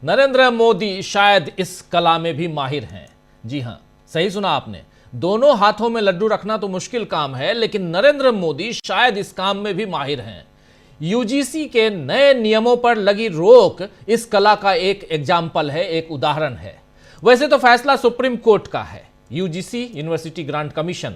नरेंद्र मोदी शायद इस कला में भी माहिर हैं। जी हां, सही सुना आपने। दोनों हाथों में लड्डू रखना तो मुश्किल काम है, लेकिन नरेंद्र मोदी शायद इस काम में भी माहिर हैं। यूजीसी के नए नियमों पर लगी रोक इस कला का एक एग्जाम्पल है, एक उदाहरण है। वैसे तो फैसला सुप्रीम कोर्ट का है, यूजीसी यूनिवर्सिटी ग्रांट कमीशन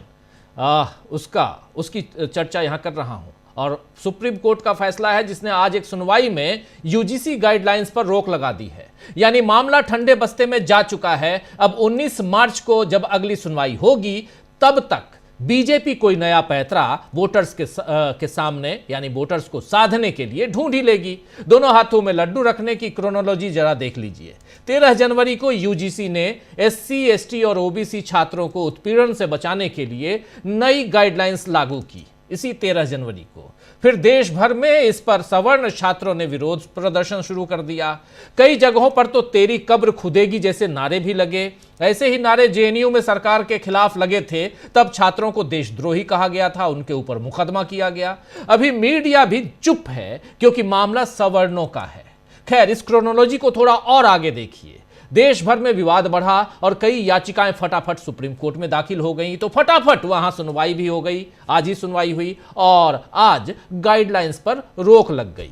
उसकी चर्चा यहां कर रहा हूं, और सुप्रीम कोर्ट का फैसला है जिसने आज एक सुनवाई में यूजीसी गाइडलाइंस पर रोक लगा दी है। यानी मामला ठंडे बस्ते में जा चुका है। अब 19 मार्च को जब अगली सुनवाई होगी, तब तक बीजेपी कोई नया पैंतरा वोटर्स के सामने, यानी वोटर्स को साधने के लिए ढूंढ ही लेगी। दोनों हाथों में लड्डू रखने की क्रोनोलॉजी जरा देख लीजिए। 13 जनवरी को यूजीसी ने एससी, एसटी और ओबीसी छात्रों को उत्पीड़न से बचाने के लिए नई गाइडलाइंस लागू की, इसी 13 जनवरी को। फिर देश भर में इस पर सवर्ण छात्रों ने विरोध प्रदर्शन शुरू कर दिया। कई जगहों पर तो तेरी कब्र खुदेगी जैसे नारे भी लगे। ऐसे ही नारे जेएनयू में सरकार के खिलाफ लगे थे, तब छात्रों को देशद्रोही कहा गया था, उनके ऊपर मुकदमा किया गया। अभी मीडिया भी चुप है क्योंकि मामला सवर्णों का है। खैर, इस क्रोनोलॉजी को थोड़ा और आगे देखिए। देश भर में विवाद बढ़ा और कई याचिकाएं फटाफट सुप्रीम कोर्ट में दाखिल हो गई, तो फटाफट वहां सुनवाई भी हो गई। आज ही सुनवाई हुई और आज गाइडलाइंस पर रोक लग गई।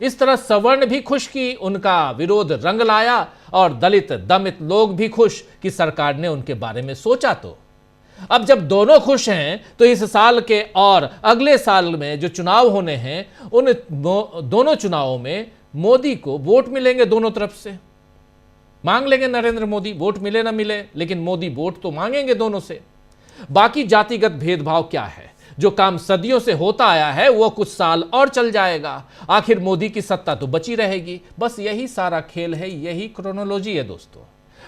इस तरह सवर्ण भी खुश कि उनका विरोध रंग लाया, और दलित दमित लोग भी खुश कि सरकार ने उनके बारे में सोचा। तो अब जब दोनों खुश हैं, तो इस साल के और अगले साल में जो चुनाव होने हैं, उन दोनों चुनावों में मोदी को वोट मिलेंगे दोनों तरफ से। मांग लेंगे नरेंद्र मोदी, वोट मिले ना मिले, लेकिन मोदी वोट तो मांगेंगे दोनों से। बाकी जातिगत भेदभाव क्या है? जो काम सदियों से होता आया है वो कुछ साल और चल जाएगा। आखिर मोदी की सत्ता तो बची रहेगी। बस यही सारा खेल है, यही क्रोनोलॉजी है दोस्तों।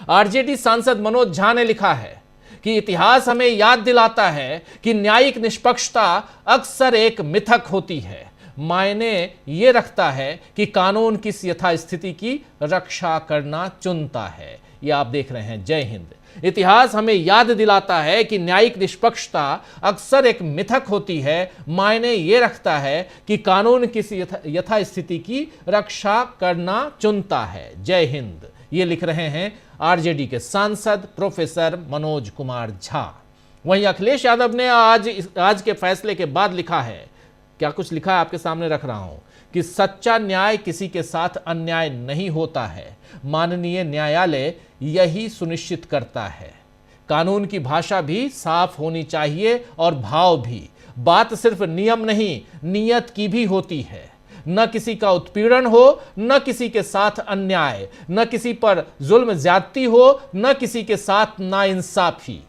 आरजेडी सांसद मनोज झा ने लिखा है कि इतिहास हमें याद दिलाता है कि न्यायिक निष्पक्षता अक्सर एक मिथक होती है। मायने ये रखता है कि कानून किस यथास्थिति की रक्षा करना चुनता है। ये आप देख रहे हैं जय हिंद। इतिहास हमें याद दिलाता है कि न्यायिक निष्पक्षता अक्सर एक मिथक होती है। मायने ये रखता है कि कानून किस यथास्थिति की रक्षा करना चुनता है। जय हिंद। ये लिख रहे हैं आरजेडी के सांसद प्रोफेसर मनोज कुमार झा। वहीं अखिलेश यादव ने आज के फैसले के बाद लिखा है, क्या कुछ लिखा है आपके सामने रख रहा हूं, कि सच्चा न्याय किसी के साथ अन्याय नहीं होता है। माननीय न्यायालय यही सुनिश्चित करता है। कानून की भाषा भी साफ होनी चाहिए और भाव भी। बात सिर्फ नियम नहीं, नियत की भी होती है। न किसी का उत्पीड़न हो, न किसी के साथ अन्याय, न किसी पर जुल्म ज्यादती हो, न किसी के साथ नाइंसाफी।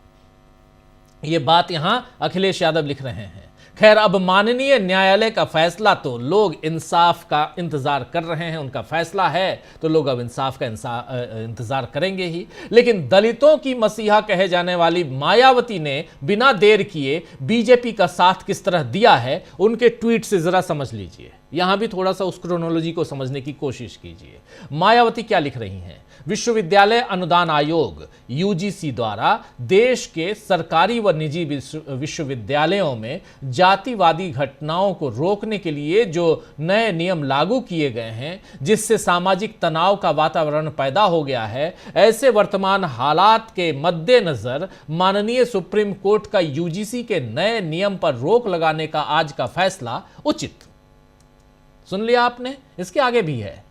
ये बात यहां अखिलेश यादव लिख रहे हैं। खैर, अब माननीय न्यायालय का फैसला, तो लोग इंसाफ का इंतजार कर रहे हैं। उनका फैसला है तो लोग अब इंसाफ का इंतजार करेंगे ही। लेकिन दलितों की मसीहा कहे जाने वाली मायावती ने बिना देर किए बीजेपी का साथ किस तरह दिया है, उनके ट्वीट से जरा समझ लीजिए। यहां भी थोड़ा सा उस क्रोनोलॉजी को समझने की कोशिश कीजिए। मायावती क्या लिख रही हैं? विश्वविद्यालय अनुदान आयोग यूजीसी द्वारा देश के सरकारी व निजी विश्वविद्यालयों में जातिवादी घटनाओं को रोकने के लिए जो नए नियम लागू किए गए हैं, जिससे सामाजिक तनाव का वातावरण पैदा हो गया है, ऐसे वर्तमान हालात के मद्देनजर माननीय सुप्रीम कोर्ट का यूजीसी के नए नियम पर रोक लगाने का आज का फैसला उचित। सुन लिया आपने? इसके आगे भी है।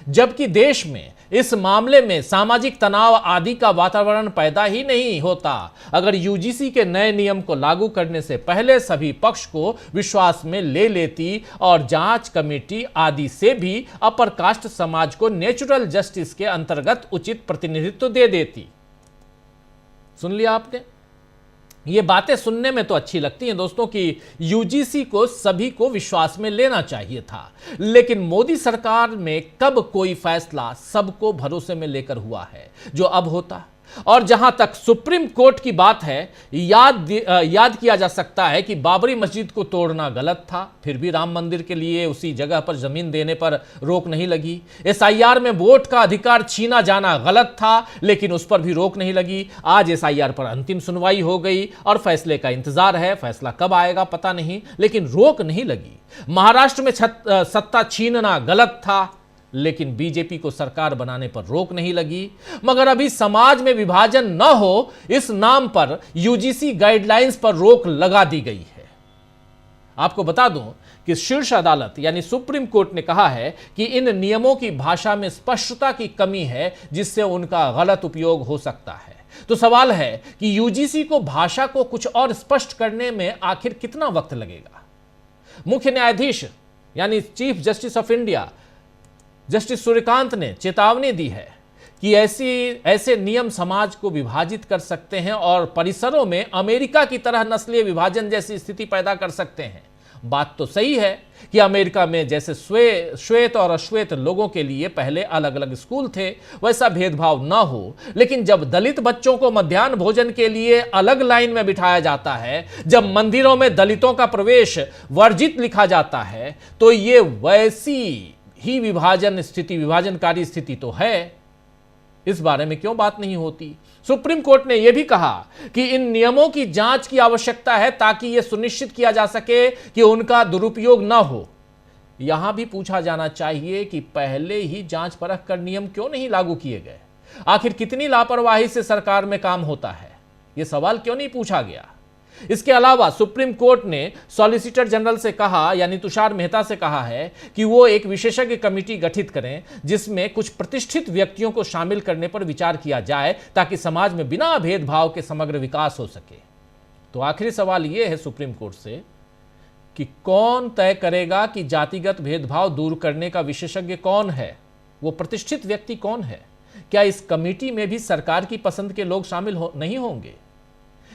जबकि देश में इस मामले में सामाजिक तनाव आदि का वातावरण पैदा ही नहीं होता अगर यूजीसी के नए नियम को लागू करने से पहले सभी पक्ष को विश्वास में ले लेती और जांच कमेटी आदि से भी अपर कास्ट समाज को नेचुरल जस्टिस के अंतर्गत उचित प्रतिनिधित्व दे देती। सुन लिया आपने? ये बातें सुनने में तो अच्छी लगती हैं दोस्तों कि यूजीसी को सभी को विश्वास में लेना चाहिए था, लेकिन मोदी सरकार में कब कोई फैसला सबको भरोसे में लेकर हुआ है जो अब होता। और जहां तक सुप्रीम कोर्ट की बात है, याद किया जा सकता है कि बाबरी मस्जिद को तोड़ना गलत था, फिर भी राम मंदिर के लिए उसी जगह पर जमीन देने पर रोक नहीं लगी। एसआईआर में वोट का अधिकार छीना जाना गलत था, लेकिन उस पर भी रोक नहीं लगी। आज एसआईआर पर अंतिम सुनवाई हो गई और फैसले का इंतजार है। फैसला कब आएगा पता नहीं, लेकिन रोक नहीं लगी। महाराष्ट्र में सत्ता छीनना गलत था, लेकिन बीजेपी को सरकार बनाने पर रोक नहीं लगी। मगर अभी समाज में विभाजन न हो इस नाम पर यूजीसी गाइडलाइंस पर रोक लगा दी गई है। आपको बता दूं कि शीर्ष अदालत यानी सुप्रीम कोर्ट ने कहा है कि इन नियमों की भाषा में स्पष्टता की कमी है, जिससे उनका गलत उपयोग हो सकता है। तो सवाल है कि यूजीसी को भाषा को कुछ और स्पष्ट करने में आखिर कितना वक्त लगेगा। मुख्य न्यायाधीश यानी chief justice of India justice Suryakant ने चेतावनी दी है कि ऐसे नियम समाज को विभाजित कर सकते हैं और परिसरों में अमेरिका की तरह नस्लीय विभाजन जैसी स्थिति पैदा कर सकते हैं। बात तो सही है कि अमेरिका में जैसे श्वेत और अश्वेत लोगों के लिए पहले अलग अलग स्कूल थे, वैसा भेदभाव ना हो, लेकिन जब दलित बच्चों को मध्याह्न भोजन के लिए अलग लाइन में बिठाया जाता है, जब मंदिरों में दलितों का प्रवेश वर्जित लिखा जाता है, तो ये वैसी ही विभाजनकारी स्थिति तो है। इस बारे में क्यों बात नहीं होती। सुप्रीम कोर्ट ने यह भी कहा कि इन नियमों की जांच की आवश्यकता है ताकि यह सुनिश्चित किया जा सके कि उनका दुरुपयोग ना हो। यहां भी पूछा जाना चाहिए कि पहले ही जांच परख कर नियम क्यों नहीं लागू किए गए। आखिर कितनी लापरवाही से सरकार में काम होता है, यह सवाल क्यों नहीं पूछा गया। इसके अलावा सुप्रीम कोर्ट ने सॉलिसिटर जनरल से कहा यानी तुषार मेहता से कहा है कि वो एक विशेषज्ञ कमेटी गठित करें जिसमें कुछ प्रतिष्ठित व्यक्तियों को शामिल करने पर विचार किया जाए ताकि समाज में बिना भेदभाव के समग्र विकास हो सके। तो आखिरी सवाल यह है सुप्रीम कोर्ट से कि कौन तय करेगा कि जातिगत भेदभाव दूर करने का विशेषज्ञ कौन है, वो प्रतिष्ठित व्यक्ति कौन है। क्या इस कमेटी में भी सरकार की पसंद के लोग शामिल नहीं होंगे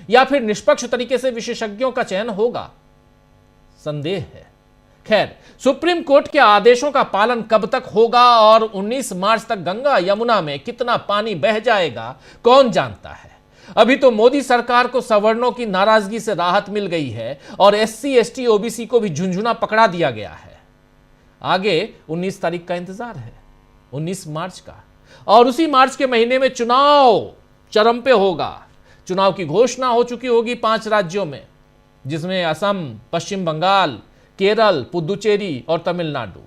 या फिर निष्पक्ष तरीके से विशेषज्ञों का चयन होगा, संदेह है। खैर, सुप्रीम कोर्ट के आदेशों का पालन कब तक होगा और 19 मार्च तक गंगा यमुना में कितना पानी बह जाएगा, कौन जानता है। अभी तो मोदी सरकार को सवर्णों की नाराजगी से राहत मिल गई है और SC ST OBC को भी झुंझुना पकड़ा दिया गया है। आगे 19 तारीख का इंतजार है, 19 मार्च का, और उसी मार्च के महीने में चुनाव चरम पे होगा। चुनाव की घोषणा हो चुकी होगी 5 राज्यों में, जिसमें असम, पश्चिम बंगाल, केरल, पुदुचेरी और तमिलनाडु।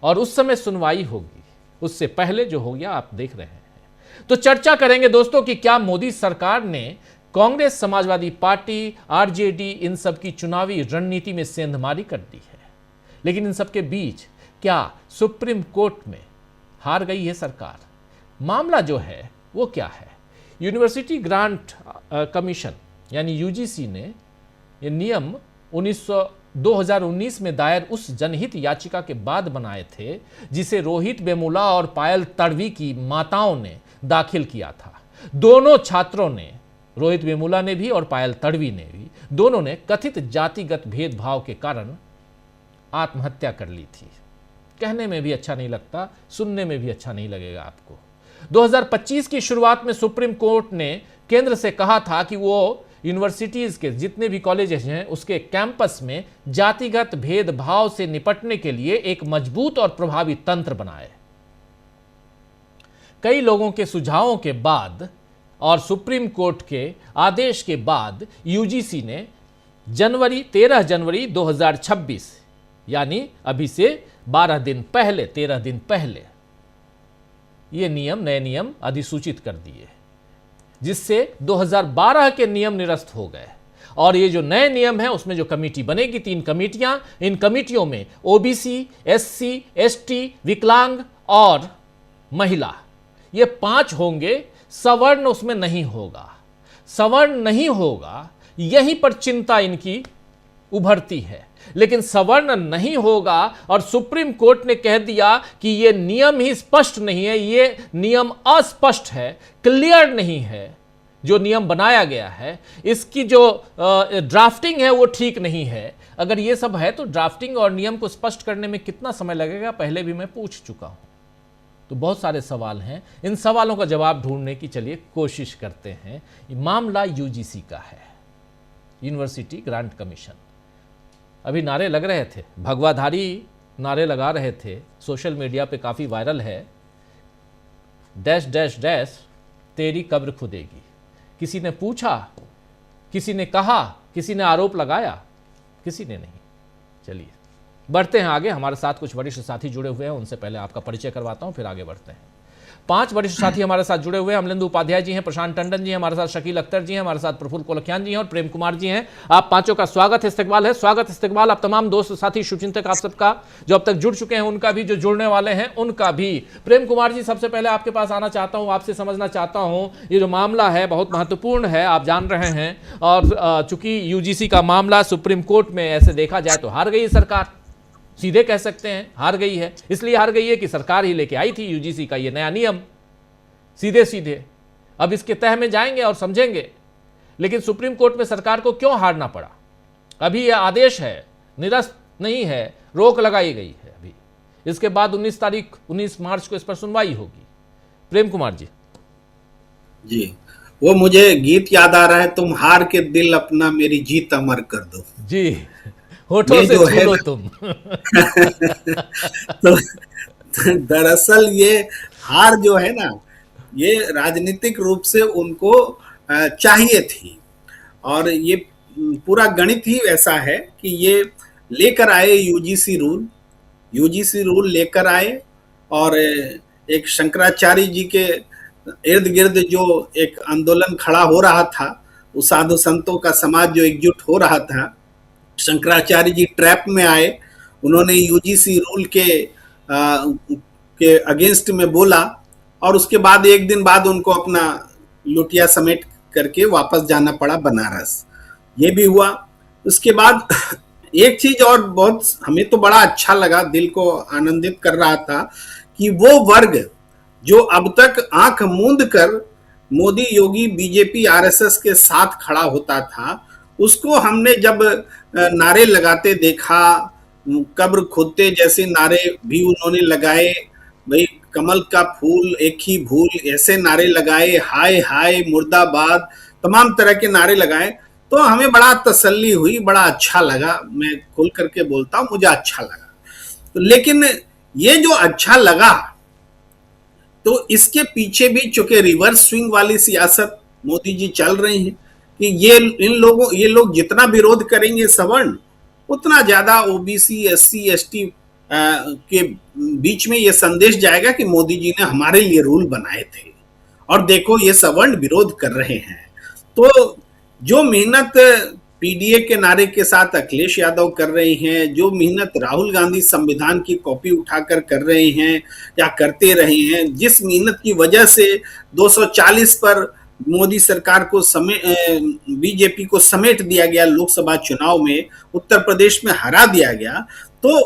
और उस समय सुनवाई होगी, उससे पहले जो हो गया आप देख रहे हैं। तो चर्चा करेंगे दोस्तों कि क्या मोदी सरकार ने कांग्रेस, समाजवादी पार्टी, RJD इन सब की चुनावी रणनीति में सेंधमारी कर दी है। लेकिन इन सब के बीच क्या सुप्रीम कोर्ट में हार गई है सरकार। मामला जो है वो क्या है। यूनिवर्सिटी ग्रांट कमीशन यानी UGC ने ये नियम 2019 में दायर उस जनहित याचिका के बाद बनाए थे जिसे रोहित वेमुला और पायल तड़वी की माताओं ने दाखिल किया था। दोनों छात्रों ने, रोहित वेमुला ने भी और पायल तड़वी ने भी, दोनों ने कथित जातिगत भेदभाव के कारण आत्महत्या कर ली थी। कहने में भी अच्छा नहीं लगता, सुनने में भी अच्छा नहीं लगेगा आपको। 2025 की शुरुआत में सुप्रीम कोर्ट ने केंद्र से कहा था कि वो यूनिवर्सिटीज के जितने भी कॉलेजेस हैं उसके कैंपस में जातिगत भेदभाव से निपटने के लिए एक मजबूत और प्रभावी तंत्र बनाए। कई लोगों के सुझावों के बाद और सुप्रीम कोर्ट के आदेश के बाद UGC ने 13 जनवरी 2026 यानी अभी से 13 दिन पहले ये नए नियम अधिसूचित कर दिए, जिससे 2012 के नियम निरस्त हो गए। और ये जो नए नियम है उसमें जो कमेटी बनेगी, 3 कमेटियां, इन कमेटियों में OBC, SC, ST, विकलांग और महिला, ये 5 होंगे। सवर्ण उसमें नहीं होगा। सवर्ण नहीं होगा, यहीं पर चिंता इनकी उभरती है। लेकिन सवर्ण नहीं होगा और सुप्रीम कोर्ट ने कह दिया कि यह नियम ही स्पष्ट नहीं है, यह नियम अस्पष्ट है, क्लियर नहीं है। जो नियम बनाया गया है इसकी जो ड्राफ्टिंग है वो ठीक नहीं है। अगर ये सब है तो ड्राफ्टिंग और नियम को स्पष्ट करने में कितना समय लगेगा, पहले भी मैं पूछ चुका हूं। तो बहुत सारे सवाल हैं, इन सवालों का जवाब ढूंढने की चलिए कोशिश करते हैं। मामला UGC का है, यूनिवर्सिटी ग्रांट कमीशन। अभी नारे लग रहे थे, भगवाधारी नारे लगा रहे थे, सोशल मीडिया पे काफ़ी वायरल है, डैश डैश डैश तेरी कब्र खुदेगी। किसी ने पूछा, किसी ने कहा, किसी ने आरोप लगाया, किसी ने नहीं। चलिए बढ़ते हैं आगे, हमारे साथ कुछ वरिष्ठ साथी जुड़े हुए हैं, उनसे पहले आपका परिचय करवाता हूं, फिर आगे बढ़ते हैं। 5 वरिष्ठ साथी हमारे साथ जुड़े हुए हैं। अमलेंदु उपाध्याय जी हैं, प्रशांत टंडन जी हैं, हमारे साथ शकील अख्तर जी हैं, हमारे साथ प्रफुल्ल कोलखियान जी हैं और प्रेम कुमार जी हैं। आप पांचों का स्वागत है, इस्तकबाल है, स्वागत इस्तकबाल आप तमाम दोस्त साथी शुभचिंतक आप सबका, जो अब तक जुड़ चुके हैं उनका भी, जो जुड़ने वाले हैं उनका भी। प्रेम कुमार जी, सबसे पहले आपके पास आना चाहता हूं, आपसे समझना चाहता हूं, ये जो मामला है बहुत महत्वपूर्ण है, आप जान रहे हैं, और चूंकि यूजीसी का मामला सुप्रीम कोर्ट में ऐसे देखा जाए तो हार गई सरकार, सीधे कह सकते हैं हार गई है। इसलिए हार गई है कि सरकार ही लेके आई थी यूजीसी का ये नया नियम, सीधे सीधे। अब इसके तह में जाएंगे और समझेंगे, लेकिन सुप्रीम कोर्ट में सरकार को क्यों हारना पड़ा? अभी यह आदेश है, निरस्त नहीं है, रोक लगाई गई है अभी। इसके बाद 19 मार्च को इस पर सुनवाई होगी। प्रेम कुमार जी। जी, वो मुझे गीत याद आ रहा है, तुम हार के दिल अपना मेरी जीत अमर कर दो। जी, होठों से छू लो तुम। तो दरअसल ये हार जो है ना, ये राजनीतिक रूप से उनको चाहिए थी, और ये पूरा गणित ही ऐसा है कि ये लेकर आए यूजीसी रूल लेकर आए, और एक शंकराचार्य जी के इर्द गिर्द जो एक आंदोलन खड़ा हो रहा था, उस साधु संतों का समाज जो एकजुट हो रहा था, शंकराचार्य जी ट्रैप में आए। उन्होंने यूजीसी रूल के अगेंस्ट में बोला, और उसके बाद एक दिन बाद उनको अपना लुटिया समेट करके वापस जाना पड़ा बनारस। ये भी हुआ। उसके बाद एक चीज और बहुत हमें तो बड़ा अच्छा लगा, दिल को आनंदित कर रहा था, कि वो वर्ग जो अब तक आंख मूंद कर मोदी योगी बीजेपी आरएसएस के साथ खड़ा होता था, उसको हमने जब नारे लगाते देखा, कब्र खोदते जैसे नारे भी उन्होंने लगाए, भाई कमल का फूल एक ही भूल, ऐसे नारे लगाए, हाय हाय मुर्दाबाद, तमाम तरह के नारे लगाए, तो हमें बड़ा तसल्ली हुई, बड़ा अच्छा लगा। मैं खुल करके बोलता हूं, मुझे अच्छा लगा। तो लेकिन ये जो अच्छा लगा, तो इसके पीछे भी चूंकि रिवर्स स्विंग वाली सियासत मोदी जी चल रही है, कि ये लोग जितना विरोध करेंगे सवर्ण, उतना ज्यादा ओबीसी एससी एसटी के बीच में ये संदेश जाएगा कि मोदी जी ने हमारे लिए रूल बनाए थे, और देखो ये सवर्ण विरोध कर रहे हैं। तो जो मेहनत पीडीए के नारे के साथ अखिलेश यादव कर रहे हैं, जो मेहनत राहुल गांधी संविधान की कॉपी उठाकर कर रहे हैं या करते रहे हैं, जिस मेहनत की वजह से 240 पर मोदी सरकार को बीजेपी को समेट दिया गया, लोकसभा चुनाव में उत्तर प्रदेश में हरा दिया गया, तो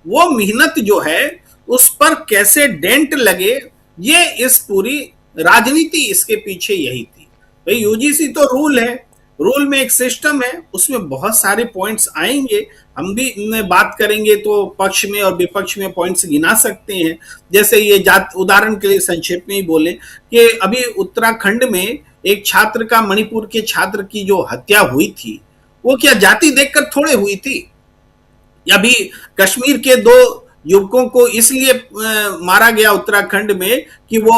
वो मेहनत जो है उस पर कैसे डेंट लगे, ये इस पूरी राजनीति इसके पीछे यही थी। भाई यूजीसी तो रूल है, रूल में एक सिस्टम है, उसमें बहुत सारे पॉइंट्स आएंगे, हम भी बात करेंगे तो पक्ष में और विपक्ष में पॉइंट्स गिना सकते हैं। जैसे ये उदाहरण के लिए संक्षेप में ही बोले कि अभी उत्तराखंड में एक छात्र का, मणिपुर के छात्र की जो हत्या हुई थी, वो क्या जाति देखकर थोड़े हुई थी? या भी कश्मीर के 2 युवकों को इसलिए मारा गया उत्तराखंड में कि वो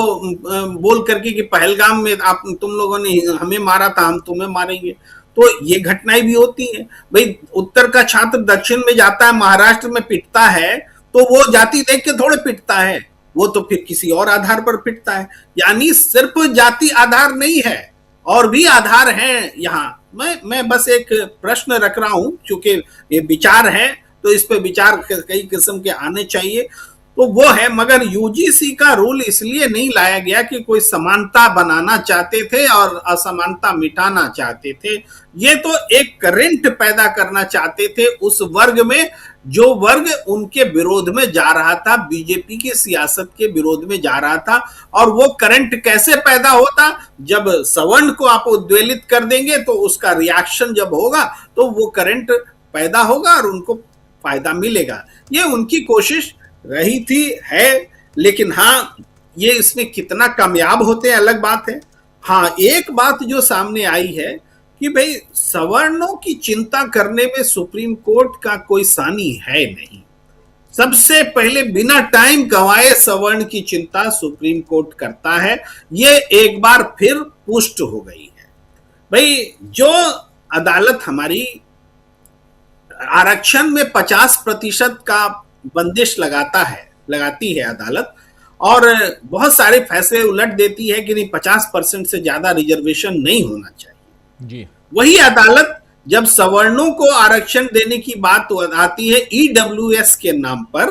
बोल करके कि पहलगाम में तुम लोगों ने हमें मारा था, हम तुम्हें मारेंगे। तो ये घटनाएं भी होती हैं। भाई उत्तर का छात्र दक्षिण में जाता है, महाराष्ट्र में पिटता है, तो वो जाति देख के थोड़े पिटता है, वो तो फिर किसी और आधार पर पिटता है। यानी सिर्फ जाति आधार नहीं है, और भी आधार हैं यहाँ। मैं बस एक प्रश्न रख रहा हूं, क्योंकि ये विचार है तो इस पे विचार कई किस्म के आने चाहिए, तो वो है। मगर यूजीसी का रूल इसलिए नहीं लाया गया कि कोई समानता बनाना चाहते थे और असमानता मिटाना चाहते थे, ये तो एक करंट पैदा करना चाहते थे उस वर्ग में, जो वर्ग उनके विरोध में जा रहा था, बीजेपी की सियासत के विरोध में जा रहा था। और वो करंट कैसे पैदा होता? जब सवर्ण को आप उद्वेलित कर देंगे तो उसका रिएक्शन जब होगा तो वो करंट पैदा होगा और उनको फायदा मिलेगा। ये उनकी कोशिश रही थी, है। लेकिन हाँ, ये इसमें कितना कामयाब होते हैं अलग बात है। हाँ, एक बात जो सामने आई है कि भाई सवर्णों की चिंता करने में सुप्रीम कोर्ट का कोई सानी है नहीं। सबसे पहले बिना टाइम गंवाए सवर्ण की चिंता सुप्रीम कोर्ट करता है, ये एक बार फिर पुष्ट हो गई है। भाई जो अदालत हमारी आरक्षण में 50% का बंदिश लगाती है अदालत, और बहुत सारे फैसले उलट देती है कि नहीं 50% से ज्यादा रिजर्वेशन नहीं होना चाहिए जी। वही अदालत जब सवर्णों को आरक्षण देने की बात आती है ईडब्ल्यूएस के नाम पर,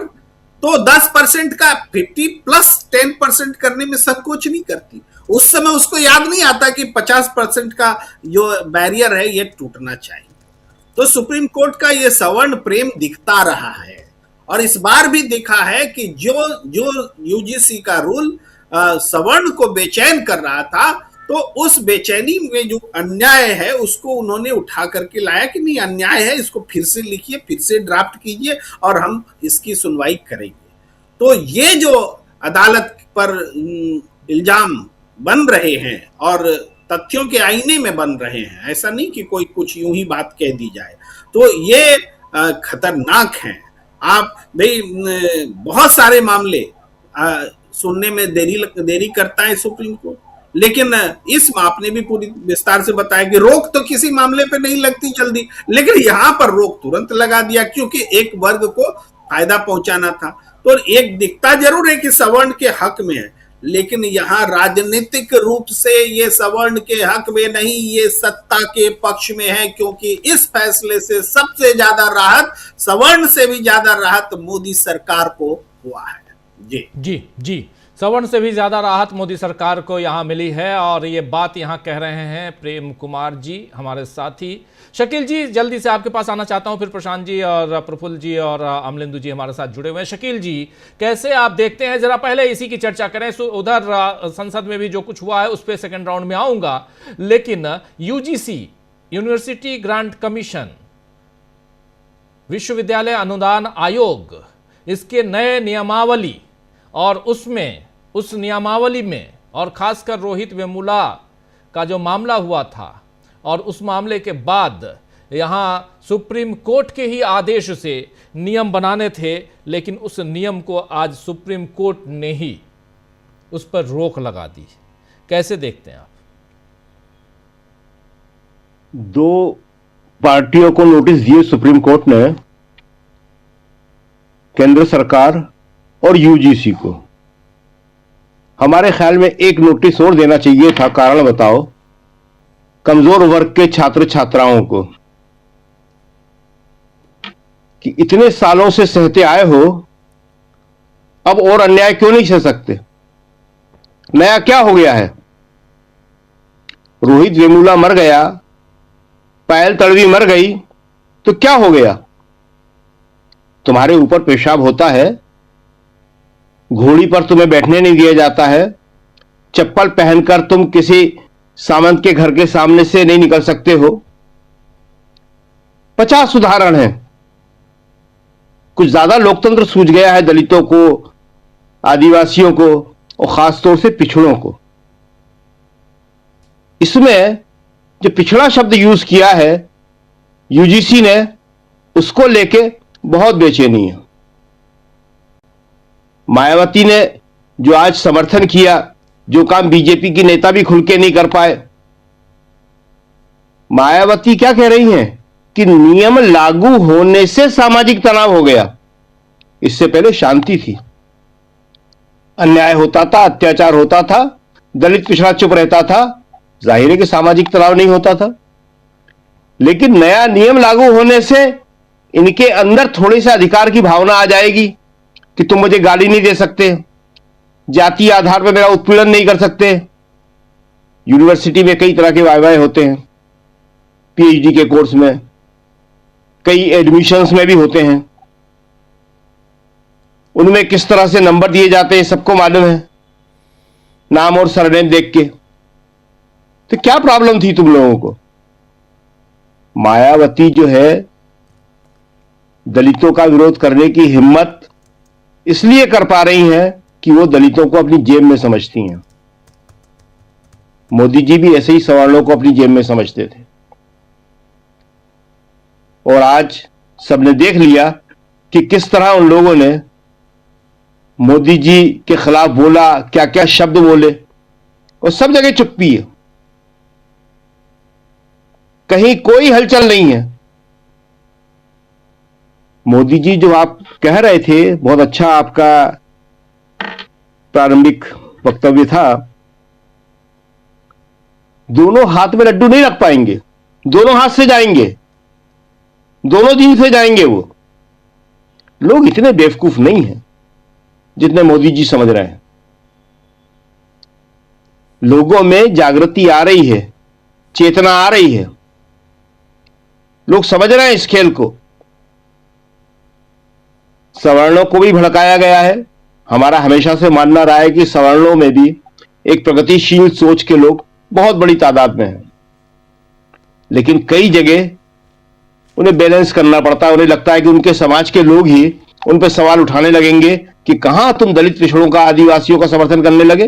तो 10% का 50 प्लस 10% करने में संकोच नहीं करती। उस समय उसको याद नहीं आता कि 50% का जो बैरियर है ये टूटना चाहिए। तो सुप्रीम कोर्ट का ये सवर्ण प्रेम दिखता रहा है, और इस बार भी दिखा है कि जो यूजीसी का रूल सवर्ण को बेचैन कर रहा था, तो उस बेचैनी में जो अन्याय है उसको उन्होंने उठा करके लाया कि नहीं अन्याय है, इसको फिर से लिखिए, फिर से ड्राफ्ट कीजिए और हम इसकी सुनवाई करेंगे। तो ये जो अदालत पर इल्जाम बन रहे हैं और तथ्यों के आईने में बन रहे हैं, ऐसा नहीं कि कोई कुछ यूं ही बात कह दी जाए, तो ये खतरनाक है। आप भाई बहुत सारे मामले सुनने में देरी करता है सुप्रीम कोर्ट, लेकिन इस आपने भी पूरी विस्तार से बताया कि रोक तो किसी मामले पे नहीं लगती जल्दी, लेकिन यहां पर रोक तुरंत लगा दिया क्योंकि एक वर्ग को फायदा पहुंचाना था। तो एक दिखता जरूर है कि सवर्ण के हक में है, लेकिन यहां राजनीतिक रूप से ये सवर्ण के हक में नहीं, ये सत्ता के पक्ष में है, क्योंकि इस फैसले से सबसे ज्यादा राहत, सवर्ण से भी ज्यादा राहत मोदी सरकार को हुआ है। जी जी जी, सवर्ण से भी ज्यादा राहत मोदी सरकार को यहां मिली है, और ये बात यहां कह रहे हैं प्रेम कुमार जी हमारे साथी। शकील जी, जल्दी से आपके पास आना चाहता हूं, फिर प्रशांत जी और प्रफुल्ल जी और अमलेंदु जी हमारे साथ जुड़े हुए हैं। शकील जी, कैसे आप देखते हैं, जरा पहले इसी की चर्चा करें। उधर संसद में भी जो कुछ हुआ है उस पर सेकेंड राउंड में आऊंगा, लेकिन यूजीसी, यूनिवर्सिटी ग्रांट कमीशन, विश्वविद्यालय अनुदान आयोग, इसके नए नियमावली, और उस नियमावली में, और खासकर रोहित वेमुला का जो मामला हुआ था, और उस मामले के बाद यहां सुप्रीम कोर्ट के ही आदेश से नियम बनाने थे, लेकिन उस नियम को आज सुप्रीम कोर्ट ने ही उस पर रोक लगा दी। कैसे देखते हैं आप? दो पार्टियों को नोटिस दिए सुप्रीम कोर्ट ने, केंद्र सरकार और यूजीसी को। हमारे ख्याल में एक नोटिस और देना चाहिए था। कारण बताओ, कमजोर वर्ग के छात्र छात्राओं को, कि इतने सालों से सहते आए हो, अब और अन्याय क्यों नहीं सह सकते? नया क्या हो गया है? रोहित वेमुला मर गया, पायल तड़वी मर गई, तो क्या हो गया? तुम्हारे ऊपर पेशाब होता है, घोड़ी पर तुम्हें बैठने नहीं दिया जाता है, चप्पल पहनकर तुम किसी सामंत के घर के सामने से नहीं निकल सकते हो। 50 उदाहरण हैं। कुछ ज्यादा लोकतंत्र सूझ गया है दलितों को, आदिवासियों को, और खासतौर से पिछड़ों को। इसमें जो पिछड़ा शब्द यूज किया है यूजीसी ने, उसको लेके बहुत बेचैनी है। मायावती ने जो आज समर्थन किया, जो काम बीजेपी की नेता भी खुल के नहीं कर पाए। मायावती क्या कह रही हैं कि नियम लागू होने से सामाजिक तनाव हो गया, इससे पहले शांति थी, अन्याय होता था, अत्याचार होता था, दलित पिछड़ा चुप रहता था, जाहिर है कि सामाजिक तनाव नहीं होता था। लेकिन नया नियम लागू होने से इनके अंदर थोड़ी सी अधिकार की भावना आ जाएगी कि तुम मुझे गाली नहीं दे सकते, जातीय आधार पर मेरा उत्पीड़न नहीं कर सकते। यूनिवर्सिटी में कई तरह के वाइवाए होते हैं, पीएचडी के कोर्स में, कई एडमिशंस में भी होते हैं। उनमें किस तरह से नंबर दिए जाते हैं सबको मालूम है, नाम और सरनेम देख के। तो क्या प्रॉब्लम थी तुम लोगों को? मायावती जो है दलितों का विरोध करने की हिम्मत इसलिए कर पा रही हैं कि वो दलितों को अपनी जेब में समझती हैं। मोदी जी भी ऐसे ही सवर्णों को अपनी जेब में समझते थे, और आज सबने देख लिया कि किस तरह उन लोगों ने मोदी जी के खिलाफ बोला, क्या क्या शब्द बोले, और सब जगह चुप्पी है, कहीं कोई हलचल नहीं है। मोदी जी जो आप कह रहे थे, बहुत अच्छा आपका प्रारंभिक वक्तव्य था। दोनों हाथ में लड्डू नहीं रख पाएंगे, दोनों हाथ से जाएंगे, दोनों दिन से जाएंगे। वो लोग इतने बेवकूफ नहीं हैं जितने मोदी जी समझ रहे हैं। लोगों में जागृति आ रही है, चेतना आ रही है, लोग समझ रहे हैं इस खेल को। सवर्णों को भी भड़काया गया है। हमारा हमेशा से मानना रहा है कि सवर्णों में भी एक प्रगतिशील सोच के लोग बहुत बड़ी तादाद में हैं, लेकिन कई जगह उन्हें बैलेंस करना पड़ता है। उन्हें लगता है कि उनके समाज के लोग ही उन पर सवाल उठाने लगेंगे कि कहां तुम दलित पिछड़ों का, आदिवासियों का समर्थन करने लगे।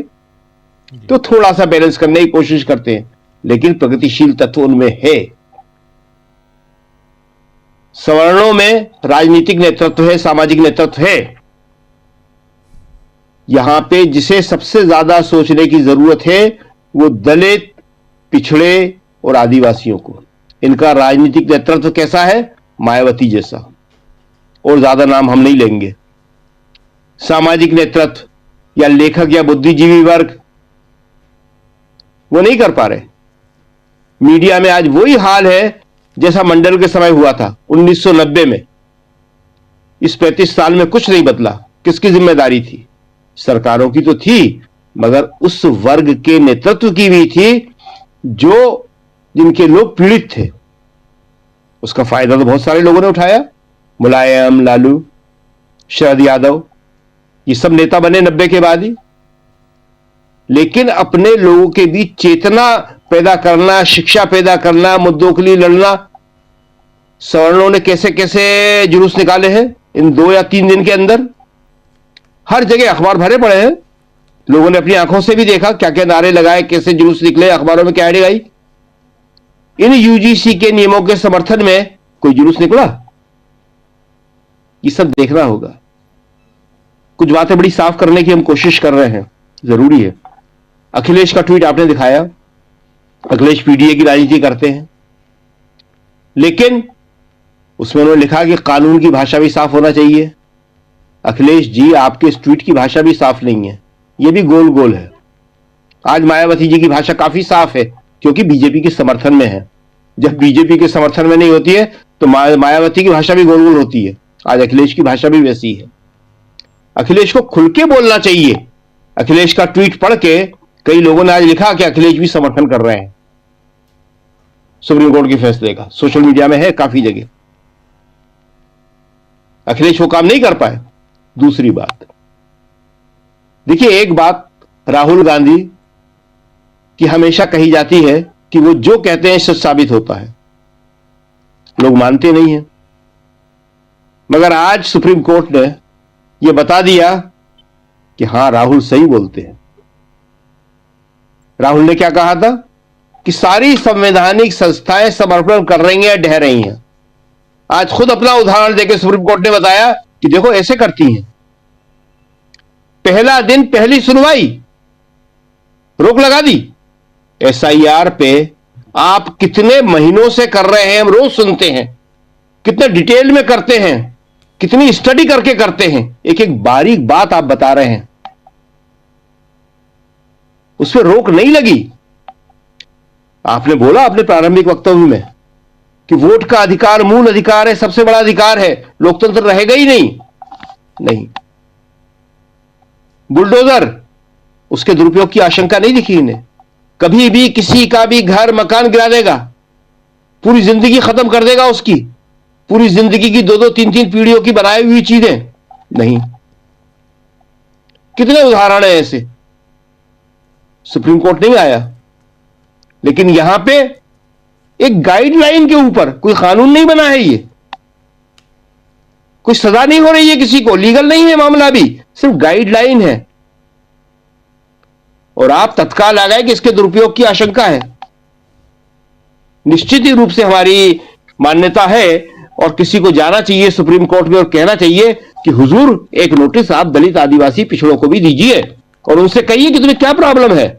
तो थोड़ा सा बैलेंस करने की कोशिश करते हैं, लेकिन प्रगतिशील तत्व उनमें है। सवर्णों में राजनीतिक नेतृत्व है, सामाजिक नेतृत्व है। यहां पे जिसे सबसे ज्यादा सोचने की जरूरत है वो दलित, पिछड़े और आदिवासियों को। इनका राजनीतिक नेतृत्व कैसा है? मायावती जैसा। और ज्यादा नाम हम नहीं लेंगे। सामाजिक नेतृत्व या लेखक या बुद्धिजीवी वर्ग वो नहीं कर पा रहे। मीडिया में आज वही हाल है जैसा मंडल के समय हुआ था 1990 में। इस 35 साल में कुछ नहीं बदला। किसकी जिम्मेदारी थी? सरकारों की तो थी, मगर उस वर्ग के नेतृत्व की भी थी जो जिनके लोग पीड़ित थे। उसका फायदा तो बहुत सारे लोगों ने उठाया। मुलायम, लालू, शरद यादव, ये सब नेता बने 90 के बाद ही। लेकिन अपने लोगों के बीच चेतना पैदा करना, शिक्षा पैदा करना, मुद्दों के लिए लड़ना, सवर्णों ने कैसे कैसे जुलूस निकाले हैं इन 2 या 3 दिन के अंदर। हर जगह अखबार भरे पड़े हैं। लोगों ने अपनी आंखों से भी देखा क्या क्या नारे लगाए, कैसे जुलूस निकले, अखबारों में क्या एड आई। इन यूजीसी के नियमों के समर्थन में कोई जुलूस निकला? ये सब देखना होगा। कुछ बातें बड़ी साफ करने की हम कोशिश कर रहे हैं, जरूरी है। अखिलेश का ट्वीट आपने दिखाया। अखिलेश पीडीए की राजनीति करते हैं, लेकिन उसमें उन्होंने लिखा कि कानून की भाषा भी साफ होना चाहिए। अखिलेश जी, आपके इस ट्वीट की भाषा भी साफ नहीं है, यह भी गोल गोल है। आज मायावती जी की भाषा काफी साफ है, क्योंकि बीजेपी के समर्थन में है। जब बीजेपी के समर्थन में नहीं होती है तो मायावती की भाषा भी गोल गोल होती है। आज अखिलेश की भाषा भी वैसी है। अखिलेश को खुल के बोलना चाहिए। अखिलेश का ट्वीट पढ़ के कई लोगों ने आज लिखा कि अखिलेश भी समर्थन कर रहे हैं सुप्रीम कोर्ट के फैसले का। सोशल मीडिया में है काफी जगह। अखिलेश वो काम नहीं कर पाए। दूसरी बात देखिए, एक बात राहुल गांधी की हमेशा कही जाती है कि वो जो कहते हैं सच साबित होता है। लोग मानते नहीं हैं, मगर आज सुप्रीम कोर्ट ने यह बता दिया कि हां, राहुल सही बोलते हैं। राहुल ने क्या कहा था कि सारी संवैधानिक संस्थाएं समर्पण कर रही हैं, ढह रही हैं। आज खुद अपना उदाहरण देकर सुप्रीम कोर्ट ने बताया कि देखो ऐसे करती हैं। पहला दिन, पहली सुनवाई, रोक लगा दी। एसआईआर पे आप कितने महीनों से कर रहे हैं, हम रोज सुनते हैं। कितने डिटेल में करते हैं, कितनी स्टडी करके करते हैं, एक एक बारीक बात आप बता रहे हैं, उस पर रोक नहीं लगी। आपने बोला अपने प्रारंभिक वक्तव्य में कि वोट का अधिकार मूल अधिकार है, सबसे बड़ा अधिकार है, लोकतंत्र रहेगा ही नहीं। बुलडोजर, उसके दुरुपयोग की आशंका नहीं दिखी इन्हें। कभी भी किसी का भी घर मकान गिरा देगा, पूरी जिंदगी खत्म कर देगा उसकी, पूरी जिंदगी की 2-2, 3-3 पीढ़ियों की बनाई हुई चीजें नहीं। कितने उदाहरण है ऐसे। सुप्रीम कोर्ट नहीं आया, लेकिन यहां पे एक गाइडलाइन के ऊपर कोई कानून नहीं बना है। ये कोई सजा नहीं हो रही है किसी को, लीगल नहीं है मामला भी, सिर्फ गाइडलाइन है। और आप तत्काल आ गए कि इसके दुरुपयोग की आशंका है। निश्चित ही रूप से हमारी मान्यता है और किसी को जाना चाहिए सुप्रीम कोर्ट में और कहना चाहिए कि हुजूर, एक नोटिस आप दलित, आदिवासी, पिछड़ों को भी दीजिए और उनसे कहिए कि तुम्हें क्या प्रॉब्लम है।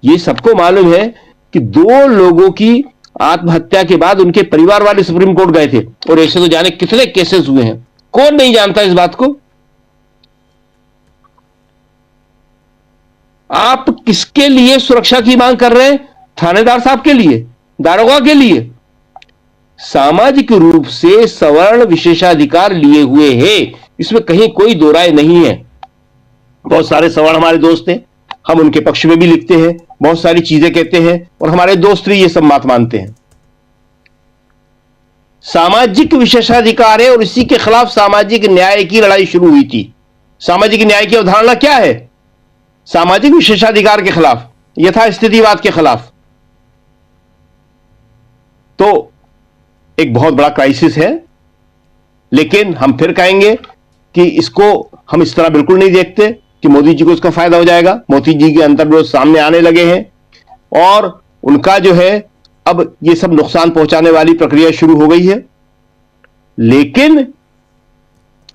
ये सबको मालूम है कि 2 लोगों की आत्महत्या के बाद उनके परिवार वाले सुप्रीम कोर्ट गए थे, और ऐसे तो जाने कितने केसेस हुए हैं, कौन नहीं जानता इस बात को। आप किसके लिए सुरक्षा की मांग कर रहे हैं? थानेदार साहब के लिए, दारोगा के लिए। सामाजिक रूप से सवर्ण विशेषाधिकार लिए हुए हैं, इसमें कहीं कोई दो राय नहीं है। बहुत सारे सवर्ण हमारे दोस्त हैं, हम उनके पक्ष में भी लिखते हैं, बहुत सारी चीजें कहते हैं, और हमारे दोस्त भी ये सब बात मानते हैं। सामाजिक विशेषाधिकार है और इसी के खिलाफ सामाजिक न्याय की लड़ाई शुरू हुई थी। सामाजिक न्याय की अवधारणा क्या है? सामाजिक विशेषाधिकार के खिलाफ, यथास्थितिवाद के खिलाफ। तो एक बहुत बड़ा क्राइसिस है, लेकिन हम फिर कहेंगे कि इसको हम इस तरह बिल्कुल नहीं देखते कि मोदी जी को इसका फायदा हो जाएगा। मोदी जी के अंतर्विरोध सामने आने लगे हैं और उनका जो है अब ये सब नुकसान पहुंचाने वाली प्रक्रिया शुरू हो गई है। लेकिन